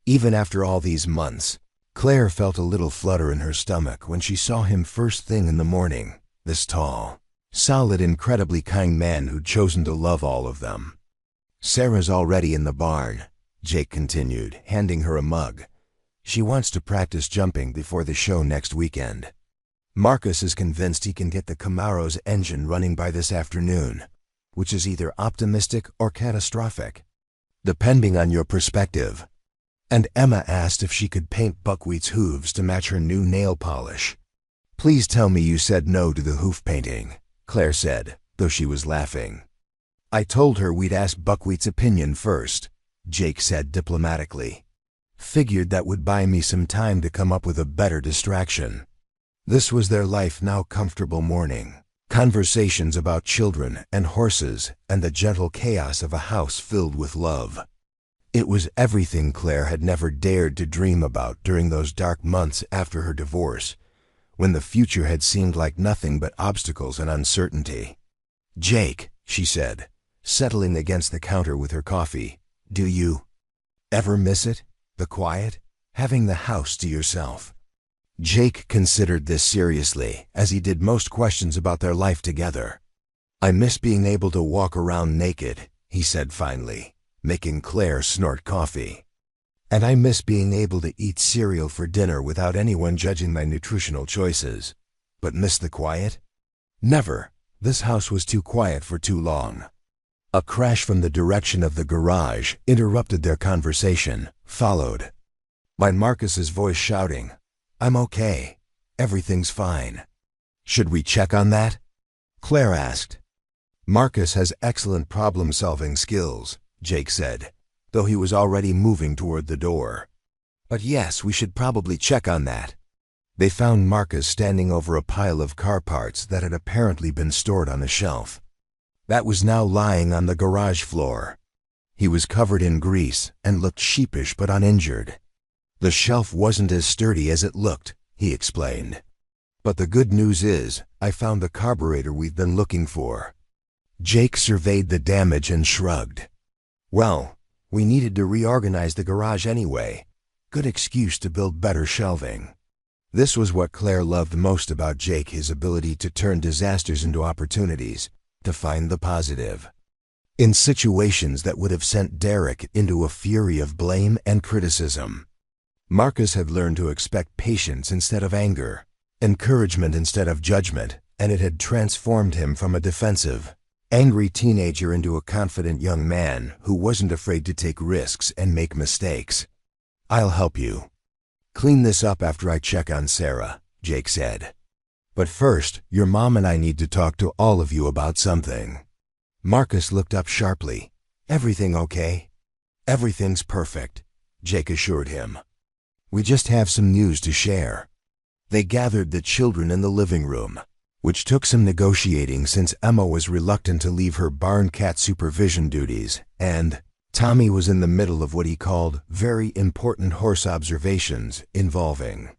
Even after all these months, Claire felt a little flutter in her stomach when she saw him first thing in the morning, this tall, solid, incredibly kind man who'd chosen to love all of them. Sarah's already in the barn, Jake continued, handing her a mug. She wants to practice jumping before the show next weekend. Marcus is convinced he can get the Camaro's engine running by this afternoon, which is either optimistic or catastrophic, depending on your perspective. And Emma asked if she could paint Buckwheat's hooves to match her new nail polish. Please tell me you said no to the hoof painting, Claire said, though she was laughing. I told her we'd ask Buckwheat's opinion first, Jake said diplomatically. Figured that would buy me some time to come up with a better distraction. This was their life now comfortable morning. Conversations about children and horses and the gentle chaos of a house filled with love. It was everything Claire had never dared to dream about during those dark months after her divorce, when the future had seemed like nothing but obstacles and uncertainty. "Jake," she said, settling against the counter with her coffee, "do you ever miss it? The quiet? Having the house to yourself?" Jake considered this seriously, as he did most questions about their life together. "I miss being able to walk around naked," he said finally, making Claire snort coffee. "And I miss being able to eat cereal for dinner without anyone judging my nutritional choices. But miss the quiet? Never. This house was too quiet for too long." A crash from the direction of the garage interrupted their conversation, followed by Marcus's voice shouting, "I'm okay. Everything's fine." "Should we check on that?" Claire asked. "Marcus has excellent problem-solving skills," Jake said, though he was already moving toward the door. "But yes, we should probably check on that." They found Marcus standing over a pile of car parts that had apparently been stored on a shelf. That was now lying on the garage floor. He was covered in grease and looked sheepish but uninjured. "The shelf wasn't as sturdy as it looked," he explained. "But the good news is, I found the carburetor we've been looking for." Jake surveyed the damage and shrugged. "Well, we needed to reorganize the garage anyway. Good excuse to build better shelving." This was what Claire loved most about Jake, his ability to turn disasters into opportunities, to find the positive. In situations that would have sent Derek into a fury of blame and criticism, Marcus had learned to expect patience instead of anger, encouragement instead of judgment, and it had transformed him from a defensive, angry teenager into a confident young man who wasn't afraid to take risks and make mistakes. "I'll help you clean this up after I check on Sarah," Jake said. "But first, your mom and I need to talk to all of you about something." Marcus looked up sharply. "Everything okay?" "Everything's perfect," Jake assured him. "We just have some news to share." They gathered the children in the living room, which took some negotiating since Emma was reluctant to leave her barn cat supervision duties, and Tommy was in the middle of what he called very important horse observations involving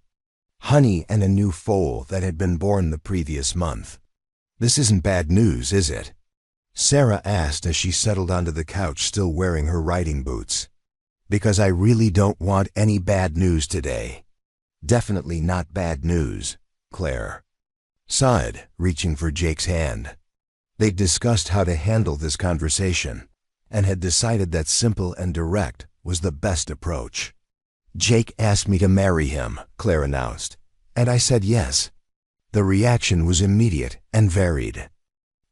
Honey and a new foal that had been born the previous month. "This isn't bad news, is it?" Sarah asked as she settled onto the couch, still wearing her riding boots. "Because I really don't want any bad news today." "Definitely not bad news," Claire sighed, reaching for Jake's hand. They'd discussed how to handle this conversation, and had decided that simple and direct was the best approach. "Jake asked me to marry him," Claire announced, "and I said yes." The reaction was immediate and varied.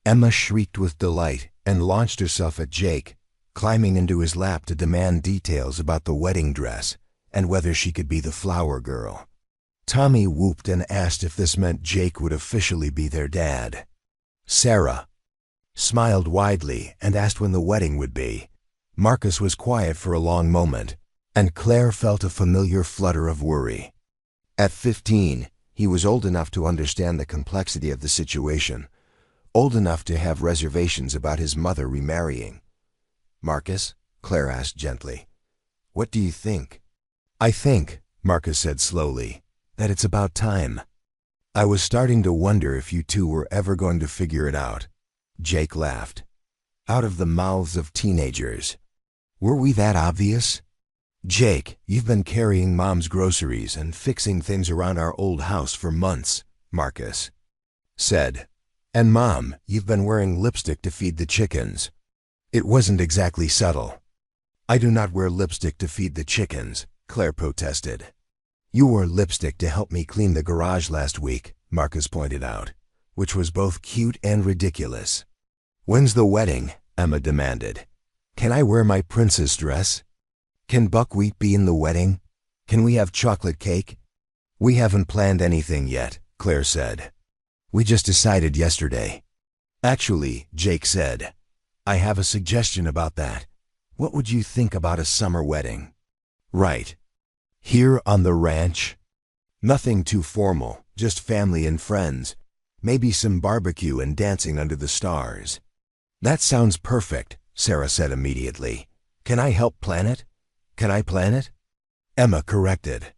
Emma shrieked with delight and launched herself at Jake, climbing into his lap to demand details about the wedding dress and whether she could be the flower girl. Tommy whooped and asked if this meant Jake would officially be their dad. Sarah smiled widely and asked when the wedding would be. Marcus was quiet for a long moment, and Claire felt a familiar flutter of worry. At 15, he was old enough to understand the complexity of the situation, old enough to have reservations about his mother remarrying. "Marcus," Claire asked gently, "what do you think?" "I think," Marcus said slowly, "that it's about time." "I was starting to wonder if you two were ever going to figure it out." Jake laughed. "Out of the mouths of teenagers. Were we that obvious?" "Jake, you've been carrying Mom's groceries and fixing things around our old house for months," Marcus said. "And Mom, you've been wearing lipstick to feed the chickens." It wasn't exactly subtle. "I do not wear lipstick to feed the chickens," Claire protested. "You wore lipstick to help me clean the garage last week," Marcus pointed out, which was both cute and ridiculous. "When's the wedding?" Emma demanded. "Can I wear my princess dress? Can buckwheat be in the wedding? Can we have chocolate cake?" "We haven't planned anything yet," Claire said. "We just decided yesterday." "Actually," Jake said, "I have a suggestion about that. What would you think about a summer wedding?" "Right. Here on the ranch?" "Nothing too formal, just family and friends. Maybe some barbecue and dancing under the stars. That sounds perfect, Sarah said immediately. Can I help plan it? Can I plan it? Emma corrected.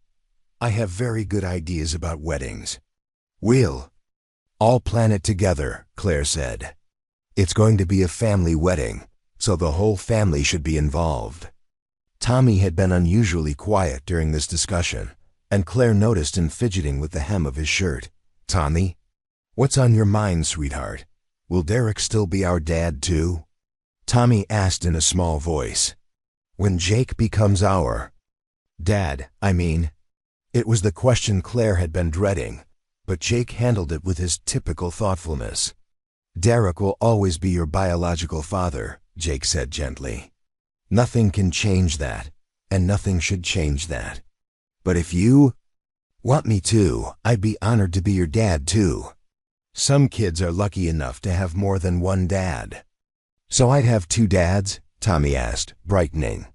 I have very good ideas about weddings. We'll all plan it together, Claire said. It's going to be a family wedding, so the whole family should be involved. Tommy had been unusually quiet during this discussion, and Claire noticed him fidgeting with the hem of his shirt. Tommy? What's on your mind, sweetheart? Will Derek still be our dad too? Tommy asked in a small voice. When Jake becomes our dad, I mean. It was the question Claire had been dreading, but Jake handled it with his typical thoughtfulness. Derek will always be your biological father, Jake said gently. Nothing can change that, and nothing should change that. But if you want me to, I'd be honored to be your dad too. Some kids are lucky enough to have more than one dad. So I'd have two dads? Tommy asked, brightening.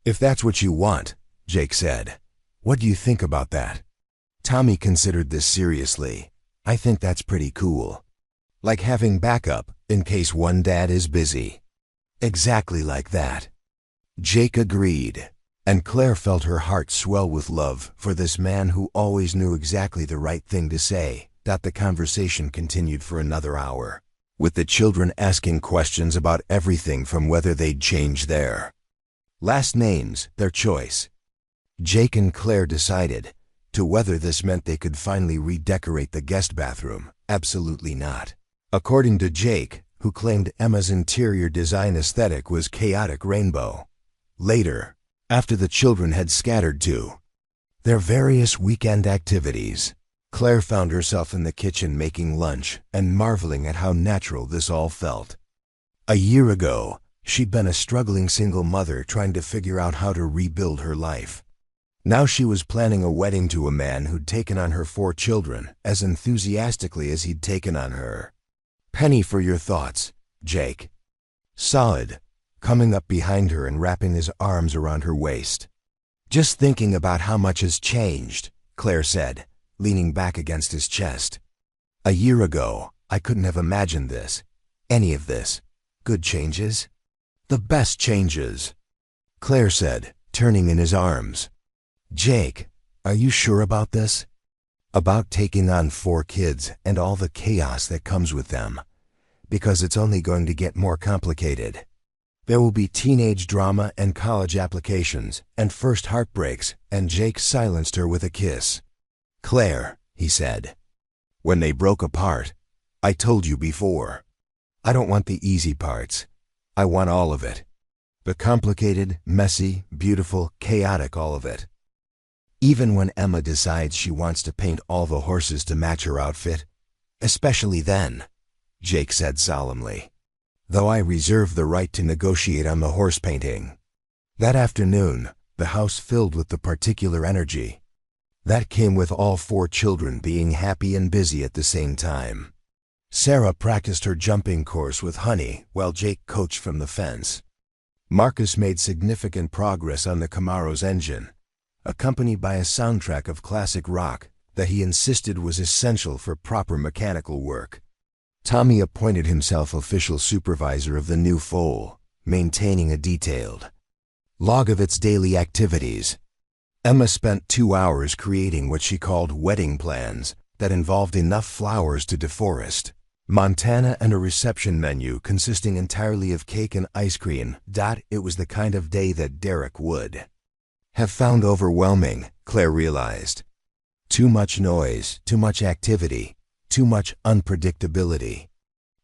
If that's what you want, Jake said. What do you think about that? Tommy considered this seriously. I think that's pretty cool. Like having backup in case one dad is busy. Exactly like that. Jake agreed, and Claire felt her heart swell with love for this man who always knew exactly the right thing to say. The conversation continued for another hour, with the children asking questions about everything from whether they'd change their last names, their choice. Jake and Claire decided to whether this meant they could finally redecorate the guest bathroom. Absolutely not. According to Jake, who claimed Emma's interior design aesthetic was chaotic rainbow. Later, after the children had scattered to their various weekend activities, Claire found herself in the kitchen making lunch and marveling at how natural this all felt. A year ago, she'd been a struggling single mother trying to figure out how to rebuild her life. Now she was planning a wedding to a man who'd taken on her 4 children as enthusiastically as he'd taken on her. Penny for your thoughts, Jake. Solid, coming up behind her and wrapping his arms around her waist. Just thinking about how much has changed, Claire said, leaning back against his chest. A year ago, I couldn't have imagined this. Any of this. Good changes? The best changes, Claire said, turning in his arms. Jake, are you sure about this? About taking on 4 kids and all the chaos that comes with them. Because it's only going to get more complicated. There will be teenage drama and college applications and first heartbreaks, and Jake silenced her with a kiss. Claire, he said. When they broke apart, I told you before. I don't want the easy parts. I want all of it. The complicated, messy, beautiful, chaotic all of it. Even when Emma decides she wants to paint all the horses to match her outfit. Especially then, Jake said solemnly. Though I reserve the right to negotiate on the horse painting. That afternoon, the house filled with the particular energy. That came with all 4 children being happy and busy at the same time. Sarah practiced her jumping course with Honey while Jake coached from the fence. Marcus made significant progress on the Camaro's engine, accompanied by a soundtrack of classic rock that he insisted was essential for proper mechanical work. Tommy appointed himself official supervisor of the new foal, maintaining a detailed log of its daily activities. Emma spent 2 hours creating what she called wedding plans that involved enough flowers to deforest Montana and a reception menu consisting entirely of cake and ice cream. It was the kind of day that Derek would have found overwhelming, Claire realized. Too much noise, too much activity, too much unpredictability.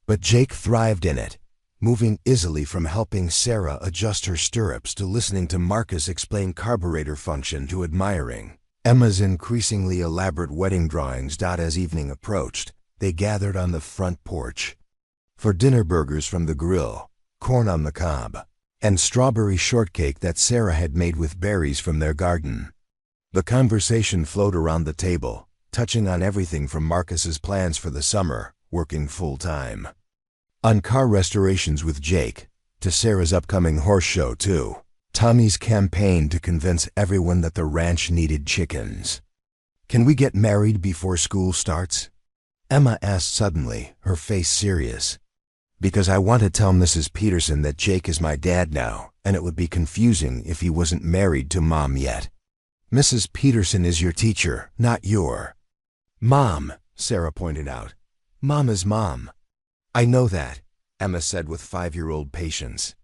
But Jake thrived in it, moving easily from helping Sarah adjust her stirrups to listening to Marcus explain carburetor function to admiring Emma's increasingly elaborate wedding drawings. As evening approached, they gathered on the front porch for dinner: burgers from the grill, corn on the cob, and strawberry shortcake that Sarah had made with berries from their garden. The conversation flowed around the table, touching on everything from Marcus's plans for the summer, working full-time on car restorations with Jake, to Sarah's upcoming horse show too. Tommy's campaign to convince everyone that the ranch needed chickens. Can we get married before school starts? Emma asked suddenly, her face serious. Because I want to tell Mrs. Peterson that Jake is my dad now, and it would be confusing if he wasn't married to Mom yet. Mrs. Peterson is your teacher, not your Mom, Sarah pointed out. Mom is Mom. I know that, Emma said with 5-year-old patience.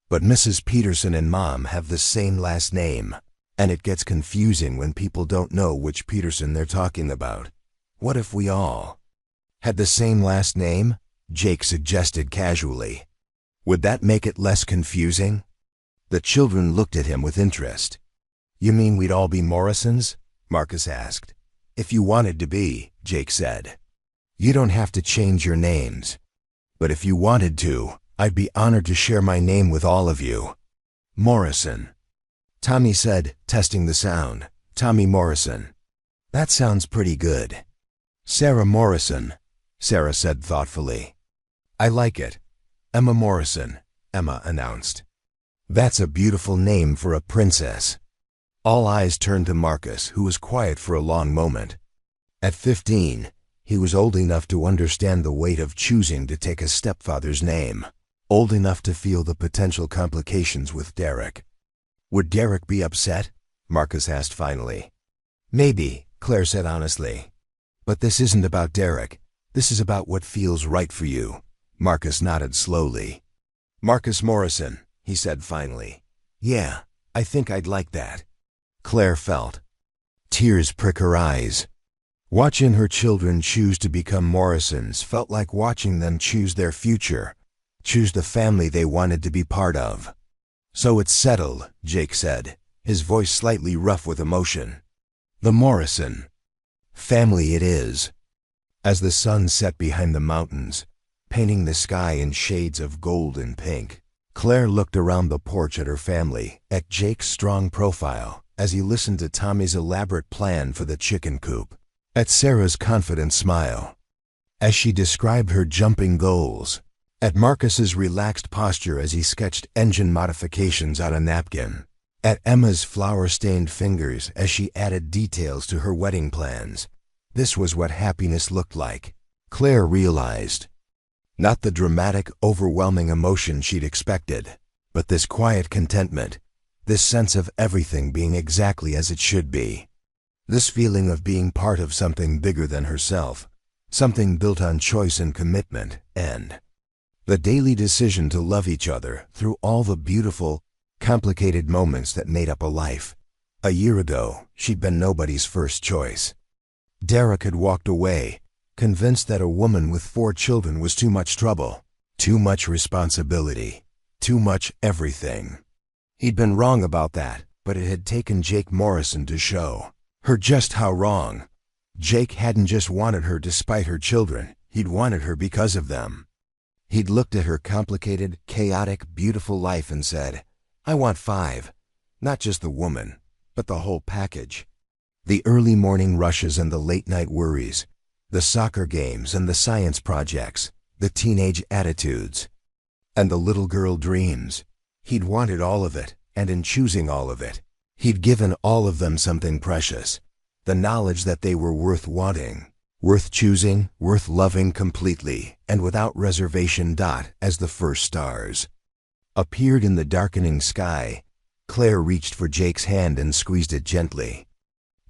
But Mrs. Peterson and Mom have the same last name, and it gets confusing when people don't know which Peterson they're talking about. What if we all had the same last name? Jake suggested casually. Would that make it less confusing? The children looked at him with interest. You mean we'd all be Morrisons? Marcus asked. If you wanted to be, Jake said. You don't have to change your names. But if you wanted to, I'd be honored to share my name with all of you. Morrison. Tommy said, testing the sound. Tommy Morrison. That sounds pretty good. Sarah Morrison, Sarah said thoughtfully. I like it. Emma Morrison, Emma announced. That's a beautiful name for a princess. All eyes turned to Marcus, who was quiet for a long moment. At 15, he was old enough to understand the weight of choosing to take a stepfather's name, old enough to feel the potential complications with Derek. Would Derek be upset? Marcus asked finally. Maybe, Claire said honestly. But this isn't about Derek. This is about what feels right for you. Marcus nodded slowly. Marcus Morrison, he said finally. Yeah, I think I'd like that. Claire felt. Tears prick her eyes. Watching her children choose to become Morrisons felt like watching them choose their future, choose the family they wanted to be part of. So it's settled, Jake said, his voice slightly rough with emotion. The Morrison family it is. As the sun set behind the mountains, painting the sky in shades of gold and pink, Claire looked around the porch at her family, at Jake's strong profile, as he listened to Tommy's elaborate plan for the chicken coop, at Sarah's confident smile, as she described her jumping goals, at Marcus's relaxed posture as he sketched engine modifications on a napkin, at Emma's flour-stained fingers as she added details to her wedding plans. This was what happiness looked like, Claire realized. Not the dramatic, overwhelming emotion she'd expected, but this quiet contentment, this sense of everything being exactly as it should be. This feeling of being part of something bigger than herself, something built on choice and commitment, and the daily decision to love each other through all the beautiful, complicated moments that made up a life. A year ago, she'd been nobody's first choice. Derek had walked away, convinced that a woman with 4 children was too much trouble, too much responsibility, too much everything. He'd been wrong about that, but it had taken Jake Morrison to show her just how wrong. Jake hadn't just wanted her despite her children, he'd wanted her because of them. He'd looked at her complicated, chaotic, beautiful life and said, I want 5. Not just the woman, but the whole package. The early morning rushes and the late-night worries, the soccer games and the science projects, the teenage attitudes, and the little girl dreams. He'd wanted all of it, and in choosing all of it, he'd given all of them something precious, the knowledge that they were worth wanting, worth choosing, worth loving completely, and without reservation. As the first stars appeared in the darkening sky, Claire reached for Jake's hand and squeezed it gently.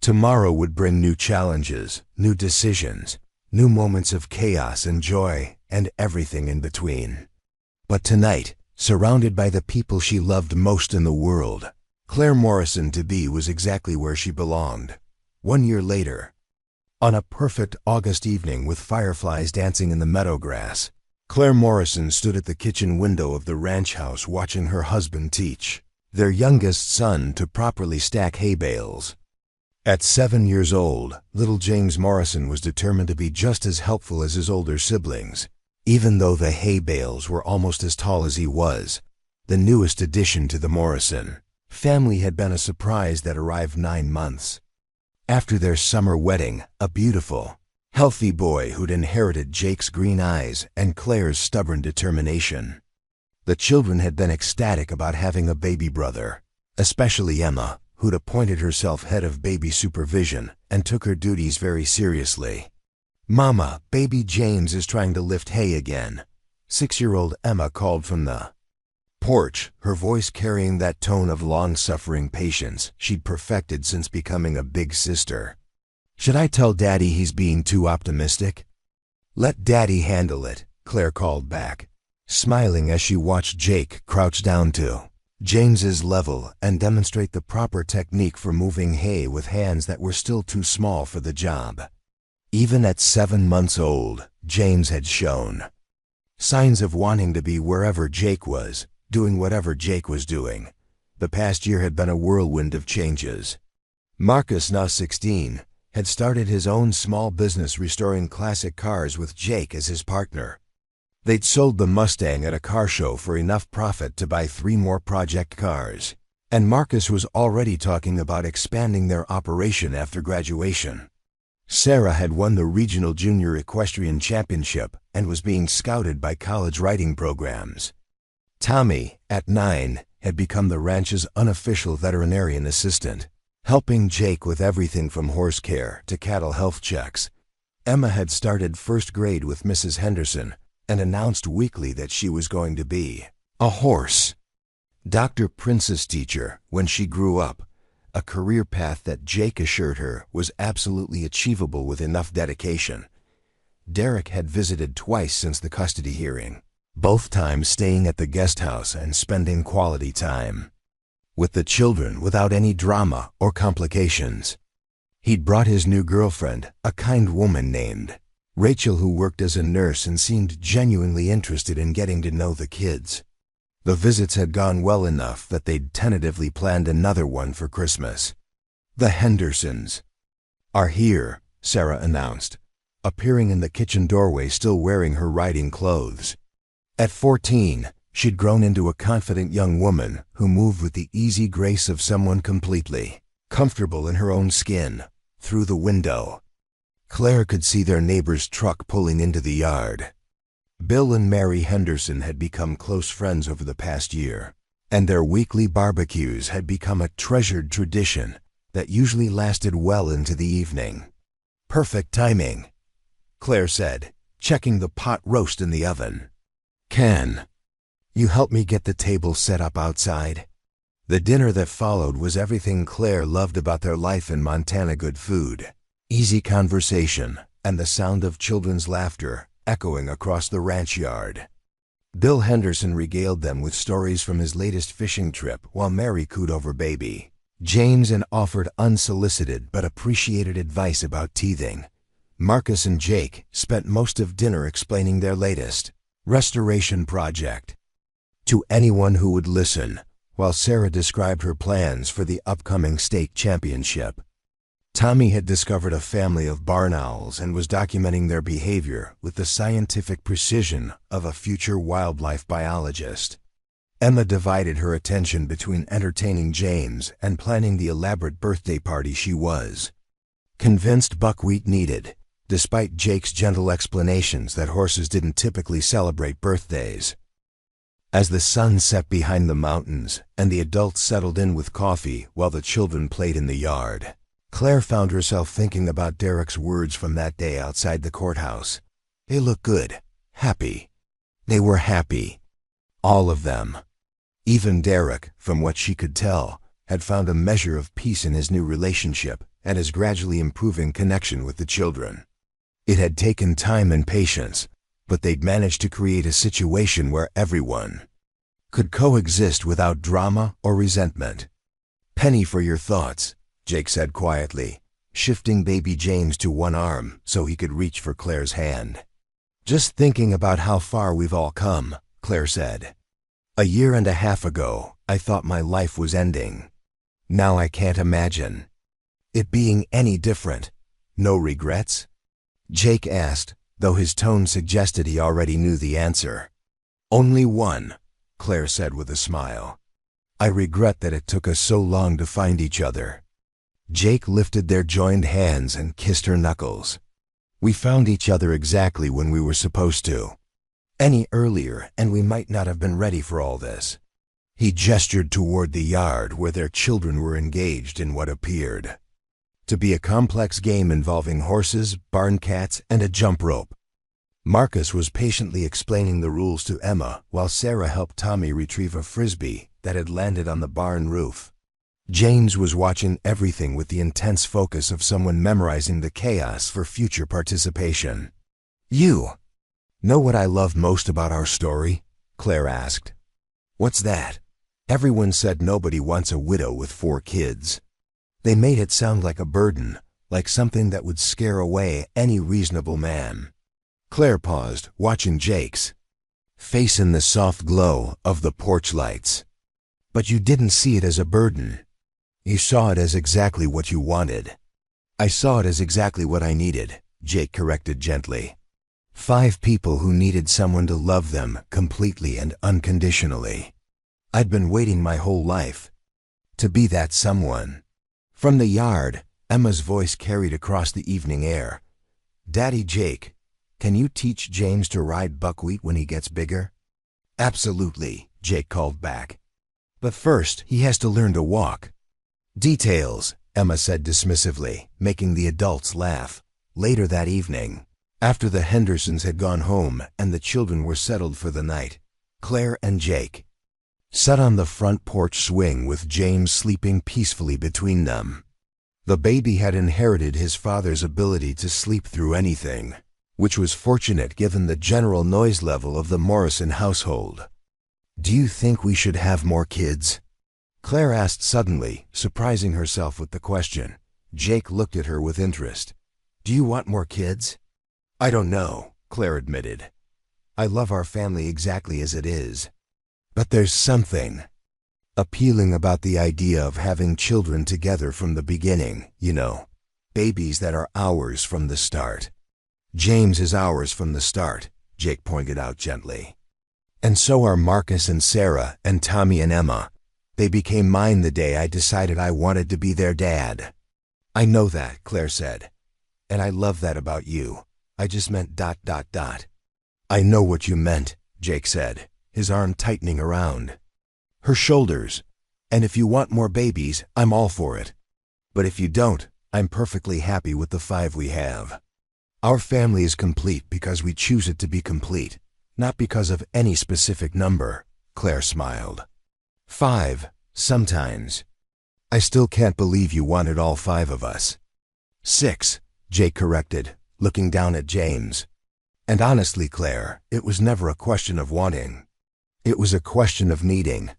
Tomorrow would bring new challenges, new decisions, new moments of chaos and joy, and everything in between. But tonight, surrounded by the people she loved most in the world, Claire Morrison to be was exactly where she belonged. 1 year later, on a perfect August evening with fireflies dancing in the meadow grass, Claire Morrison stood at the kitchen window of the ranch house watching her husband teach their youngest son to properly stack hay bales. At 7 years old, little James Morrison was determined to be just as helpful as his older siblings, even though the hay bales were almost as tall as he was. The newest addition to the Morrison family had been a surprise that arrived 9 months after their summer wedding, a beautiful, healthy boy who'd inherited Jake's green eyes and Claire's stubborn determination. The children had been ecstatic about having a baby brother, especially Emma, who'd appointed herself head of baby supervision and took her duties very seriously. "Mama, baby James is trying to lift hay again," 6-year-old Emma called from the porch, her voice carrying that tone of long-suffering patience she'd perfected since becoming a big sister. "Should I tell Daddy he's being too optimistic?" "Let Daddy handle it," Claire called back, smiling as she watched Jake crouch down to James's level and demonstrate the proper technique for moving hay with hands that were still too small for the job. Even at 7 months old, James had shown signs of wanting to be wherever Jake was, doing whatever Jake was doing. The past year had been a whirlwind of changes. Marcus, now 16, had started his own small business restoring classic cars with Jake as his partner. They'd sold the Mustang at a car show for enough profit to buy 3 more project cars, and Marcus was already talking about expanding their operation after graduation. Sarah had won the regional junior equestrian championship and was being scouted by college riding programs. Tommy, at 9, had become the ranch's unofficial veterinarian assistant, helping Jake with everything from horse care to cattle health checks. Emma had started first grade with Mrs. Henderson and announced weekly that she was going to be a horse Dr. Prince's teacher when she grew up, a career path that Jake assured her was absolutely achievable with enough dedication. Derek had visited twice since the custody hearing, both times staying at the guest house and spending quality time with the children without any drama or complications. He'd brought his new girlfriend, a kind woman named Rachel, who worked as a nurse and seemed genuinely interested in getting to know the kids. The visits had gone well enough that they'd tentatively planned another one for Christmas. "The Hendersons are here," Sarah announced, appearing in the kitchen doorway still wearing her riding clothes. At 14, she'd grown into a confident young woman who moved with the easy grace of someone completely comfortable in her own skin. Through the window, Claire could see their neighbor's truck pulling into the yard. Bill and Mary Henderson had become close friends over the past year, and their weekly barbecues had become a treasured tradition that usually lasted well into the evening. "Perfect timing," Claire said, checking the pot roast in the oven. "Can you help me get the table set up outside?" The dinner that followed was everything Claire loved about their life in Montana: good food, easy conversation, and the sound of children's laughter echoing across the ranch yard. Bill Henderson regaled them with stories from his latest fishing trip while Mary cooed over baby James and offered unsolicited but appreciated advice about teething. Marcus and Jake spent most of dinner explaining their latest restoration project to anyone who would listen, while Sarah described her plans for the upcoming state championship. Tommy had discovered a family of barn owls and was documenting their behavior with the scientific precision of a future wildlife biologist. Emma divided her attention between entertaining James and planning the elaborate birthday party she was convinced buckwheat needed, despite Jake's gentle explanations that horses didn't typically celebrate birthdays. As the sun set behind the mountains and the adults settled in with coffee while the children played in the yard, Claire found herself thinking about Derek's words from that day outside the courthouse. They looked good, happy. They were happy. All of them. Even Derek, from what she could tell, had found a measure of peace in his new relationship and his gradually improving connection with the children. It had taken time and patience, but they'd managed to create a situation where everyone could coexist without drama or resentment. "Penny for your thoughts," Jake said quietly, shifting baby James to one arm so he could reach for Claire's hand. "Just thinking about how far we've all come," Claire said. "A year and a half ago, I thought my life was ending. Now I can't imagine it being any different. No regrets?" Jake asked, though his tone suggested he already knew the answer. "Only one," Claire said with a smile. "I regret that it took us so long to find each other." Jake lifted their joined hands and kissed her knuckles. "We found each other exactly when we were supposed to. Any earlier and we might not have been ready for all this. He gestured toward the yard where their children were engaged in what appeared to be a complex game involving horses, barn cats, and a jump rope. Marcus was patiently explaining the rules to Emma while Sarah helped Tommy retrieve a frisbee that had landed on the barn roof. James was watching everything with the intense focus of someone memorizing the chaos for future participation. "You know what I love most about our story?" Claire asked. "What's that?" Everyone said nobody wants a widow with 4 kids. They made it sound like a burden, like something that would scare away any reasonable man. Claire paused, watching Jake's face in the soft glow of the porch lights. "But you didn't see it as a burden. You saw it as exactly what you wanted." "I saw it as exactly what I needed," Jake corrected gently. 5 people who needed someone to love them completely and unconditionally. I'd been waiting my whole life to be that someone. From the yard, Emma's voice carried across the evening air. "Daddy Jake, can you teach James to ride buckwheat when he gets bigger?" "Absolutely," Jake called back. "But first, he has to learn to walk." "Details," Emma said dismissively, making the adults laugh. Later that evening, after the Hendersons had gone home and the children were settled for the night, Claire and Jake sat on the front porch swing with James sleeping peacefully between them. The baby had inherited his father's ability to sleep through anything, which was fortunate given the general noise level of the Morrison household. "Do you think we should have more kids?" Claire asked suddenly, surprising herself with the question. Jake looked at her with interest. "Do you want more kids?" "I don't know," Claire admitted. "I love our family exactly as it is. But there's something appealing about the idea of having children together from the beginning, you know, babies that are ours from the start." "James is ours from the start," Jake pointed out gently. "And so are Marcus and Sarah and Tommy and Emma. They became mine the day I decided I wanted to be their dad." "I know that," Claire said. "And I love that about you. I just meant ... "I know what you meant," Jake said, his arm tightening around her shoulders. "And if you want more babies, I'm all for it. But if you don't, I'm perfectly happy with the 5 we have. Our family is complete because we choose it to be complete, not because of any specific number." Claire smiled. 5, sometimes. I still can't believe you wanted all 5 of us." 6, Jake corrected, looking down at James. "And honestly, Claire, it was never a question of wanting. It was a question of needing.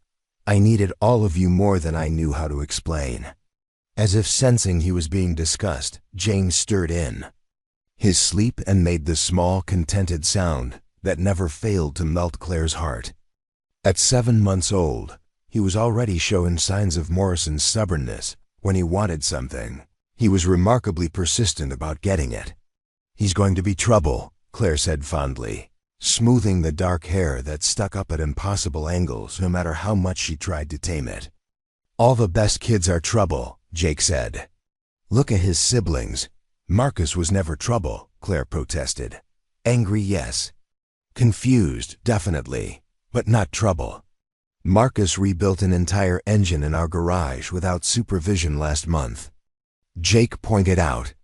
I needed all of you more than I knew how to explain." As if sensing he was being discussed, James stirred in his sleep and made the small, contented sound that never failed to melt Claire's heart. At 7 months old, he was already showing signs of Morrison's stubbornness. When he wanted something, he was remarkably persistent about getting it. "He's going to be trouble," Claire said fondly, smoothing the dark hair that stuck up at impossible angles no matter how much she tried to tame it. "All the best kids are trouble," Jake said. "Look at his siblings. Marcus was never trouble," Claire protested. "Angry, yes. Confused, definitely, but not trouble. Marcus rebuilt an entire engine in our garage without supervision last month," Jake pointed out.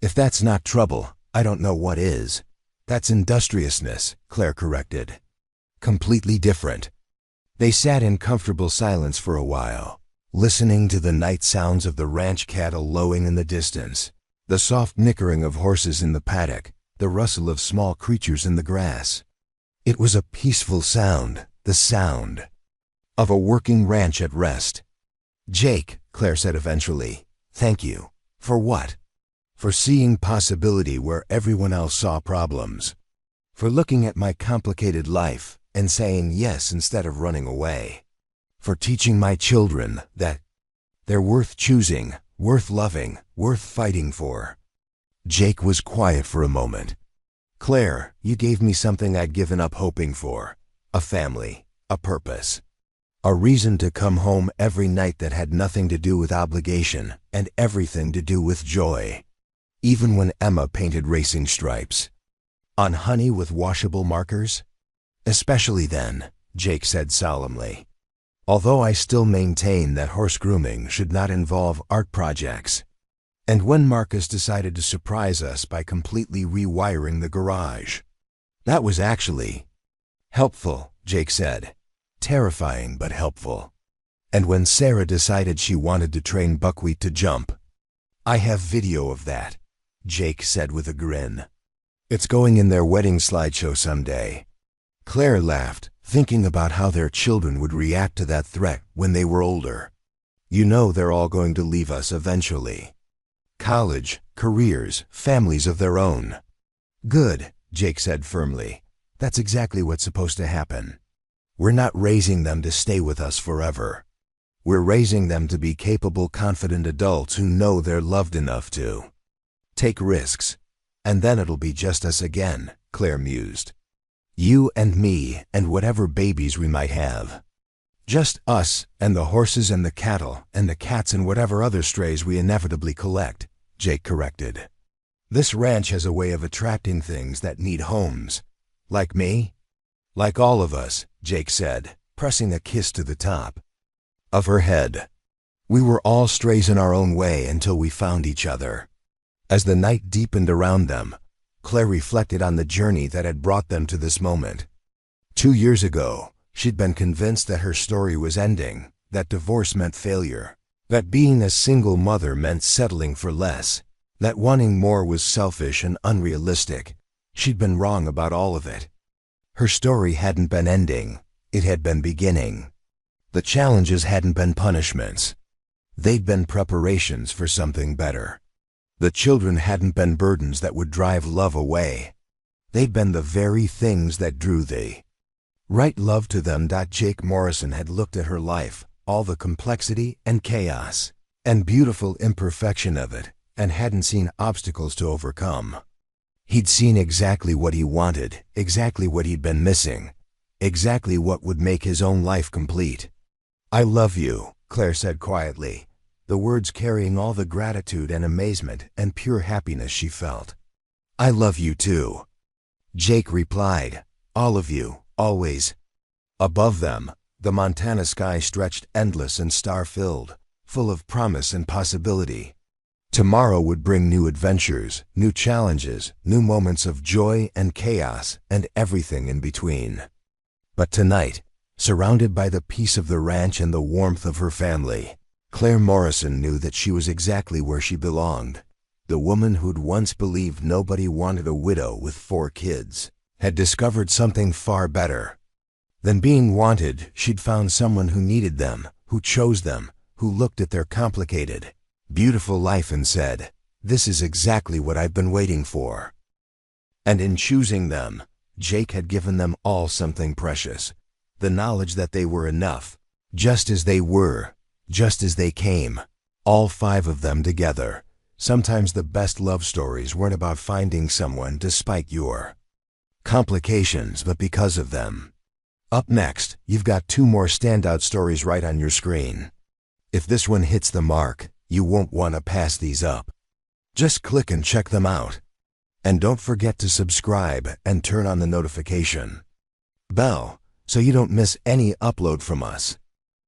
"If that's not trouble, I don't know what is." "That's industriousness," Claire corrected. "Completely different." They sat in comfortable silence for a while, listening to the night sounds of the ranch cattle lowing in the distance, the soft nickering of horses in the paddock, the rustle of small creatures in the grass. It was a peaceful sound, the sound of a working ranch at rest. "Jake," Claire said eventually, "thank you." "For what?" "For seeing possibility where everyone else saw problems. For looking at my complicated life and saying yes instead of running away. For teaching my children that they're worth choosing, worth loving, worth fighting for." Jake was quiet for a moment. "Claire, you gave me something I'd given up hoping for. A family, a purpose. A reason to come home every night that had nothing to do with obligation and everything to do with joy. Even when Emma painted racing stripes on honey with washable markers? Especially then," Jake said solemnly. Although I still maintain that horse grooming should not involve art projects. And when Marcus decided to surprise us by completely rewiring the garage. That was actually helpful, Jake said. Terrifying but helpful. And when Sarah decided she wanted to train Buckwheat to jump. I have video of that, Jake said with a grin. It's going in their wedding slideshow someday. Claire laughed, thinking about how their children would react to that threat when they were older. You know they're all going to leave us eventually. College, careers, families of their own. Good, Jake said firmly. That's exactly what's supposed to happen. We're not raising them to stay with us forever. We're raising them to be capable, confident adults who know they're loved enough to take risks. And then it'll be just us again, Claire mused. You and me and whatever babies we might have. Just us and the horses and the cattle and the cats and whatever other strays we inevitably collect, Jake corrected. This ranch has a way of attracting things that need homes. Like me? Like all of us, Jake said, pressing a kiss to the top of her head. We were all strays in our own way until we found each other. As the night deepened around them, Claire reflected on the journey that had brought them to this moment. 2 years ago, she'd been convinced that her story was ending, that divorce meant failure, that being a single mother meant settling for less, that wanting more was selfish and unrealistic. She'd been wrong about all of it. Her story hadn't been ending, it had been beginning. The challenges hadn't been punishments. They'd been preparations for something better. The children hadn't been burdens that would drive love away. They'd been the very things that drew the right love to them. Jake Morrison had looked at her life, all the complexity and chaos and beautiful imperfection of it, and hadn't seen obstacles to overcome. He'd seen exactly what he wanted, exactly what he'd been missing, exactly what would make his own life complete. I love you, Claire said quietly, the words carrying all the gratitude and amazement and pure happiness she felt. I love you too. Jake replied, all of you, always. Above them, the Montana sky stretched endless and star-filled, full of promise and possibility. Tomorrow would bring new adventures, new challenges, new moments of joy and chaos, and everything in between. But tonight, surrounded by the peace of the ranch and the warmth of her family, Claire Morrison knew that she was exactly where she belonged. The woman who'd once believed nobody wanted a widow with 4 kids had discovered something far better than being wanted. She'd found someone who needed them, who chose them, who looked at their complicated, beautiful life and said, this is exactly what I've been waiting for. And in choosing them, Jake had given them all something precious, the knowledge that they were enough, just as they were, just as they came, all 5 of them together. Sometimes the best love stories weren't about finding someone despite your complications, but because of them. Up next, you've got 2 more standout stories right on your screen. If this one hits the mark, you won't want to pass these up. Just click and check them out. And don't forget to subscribe and turn on the notification bell so you don't miss any upload from us.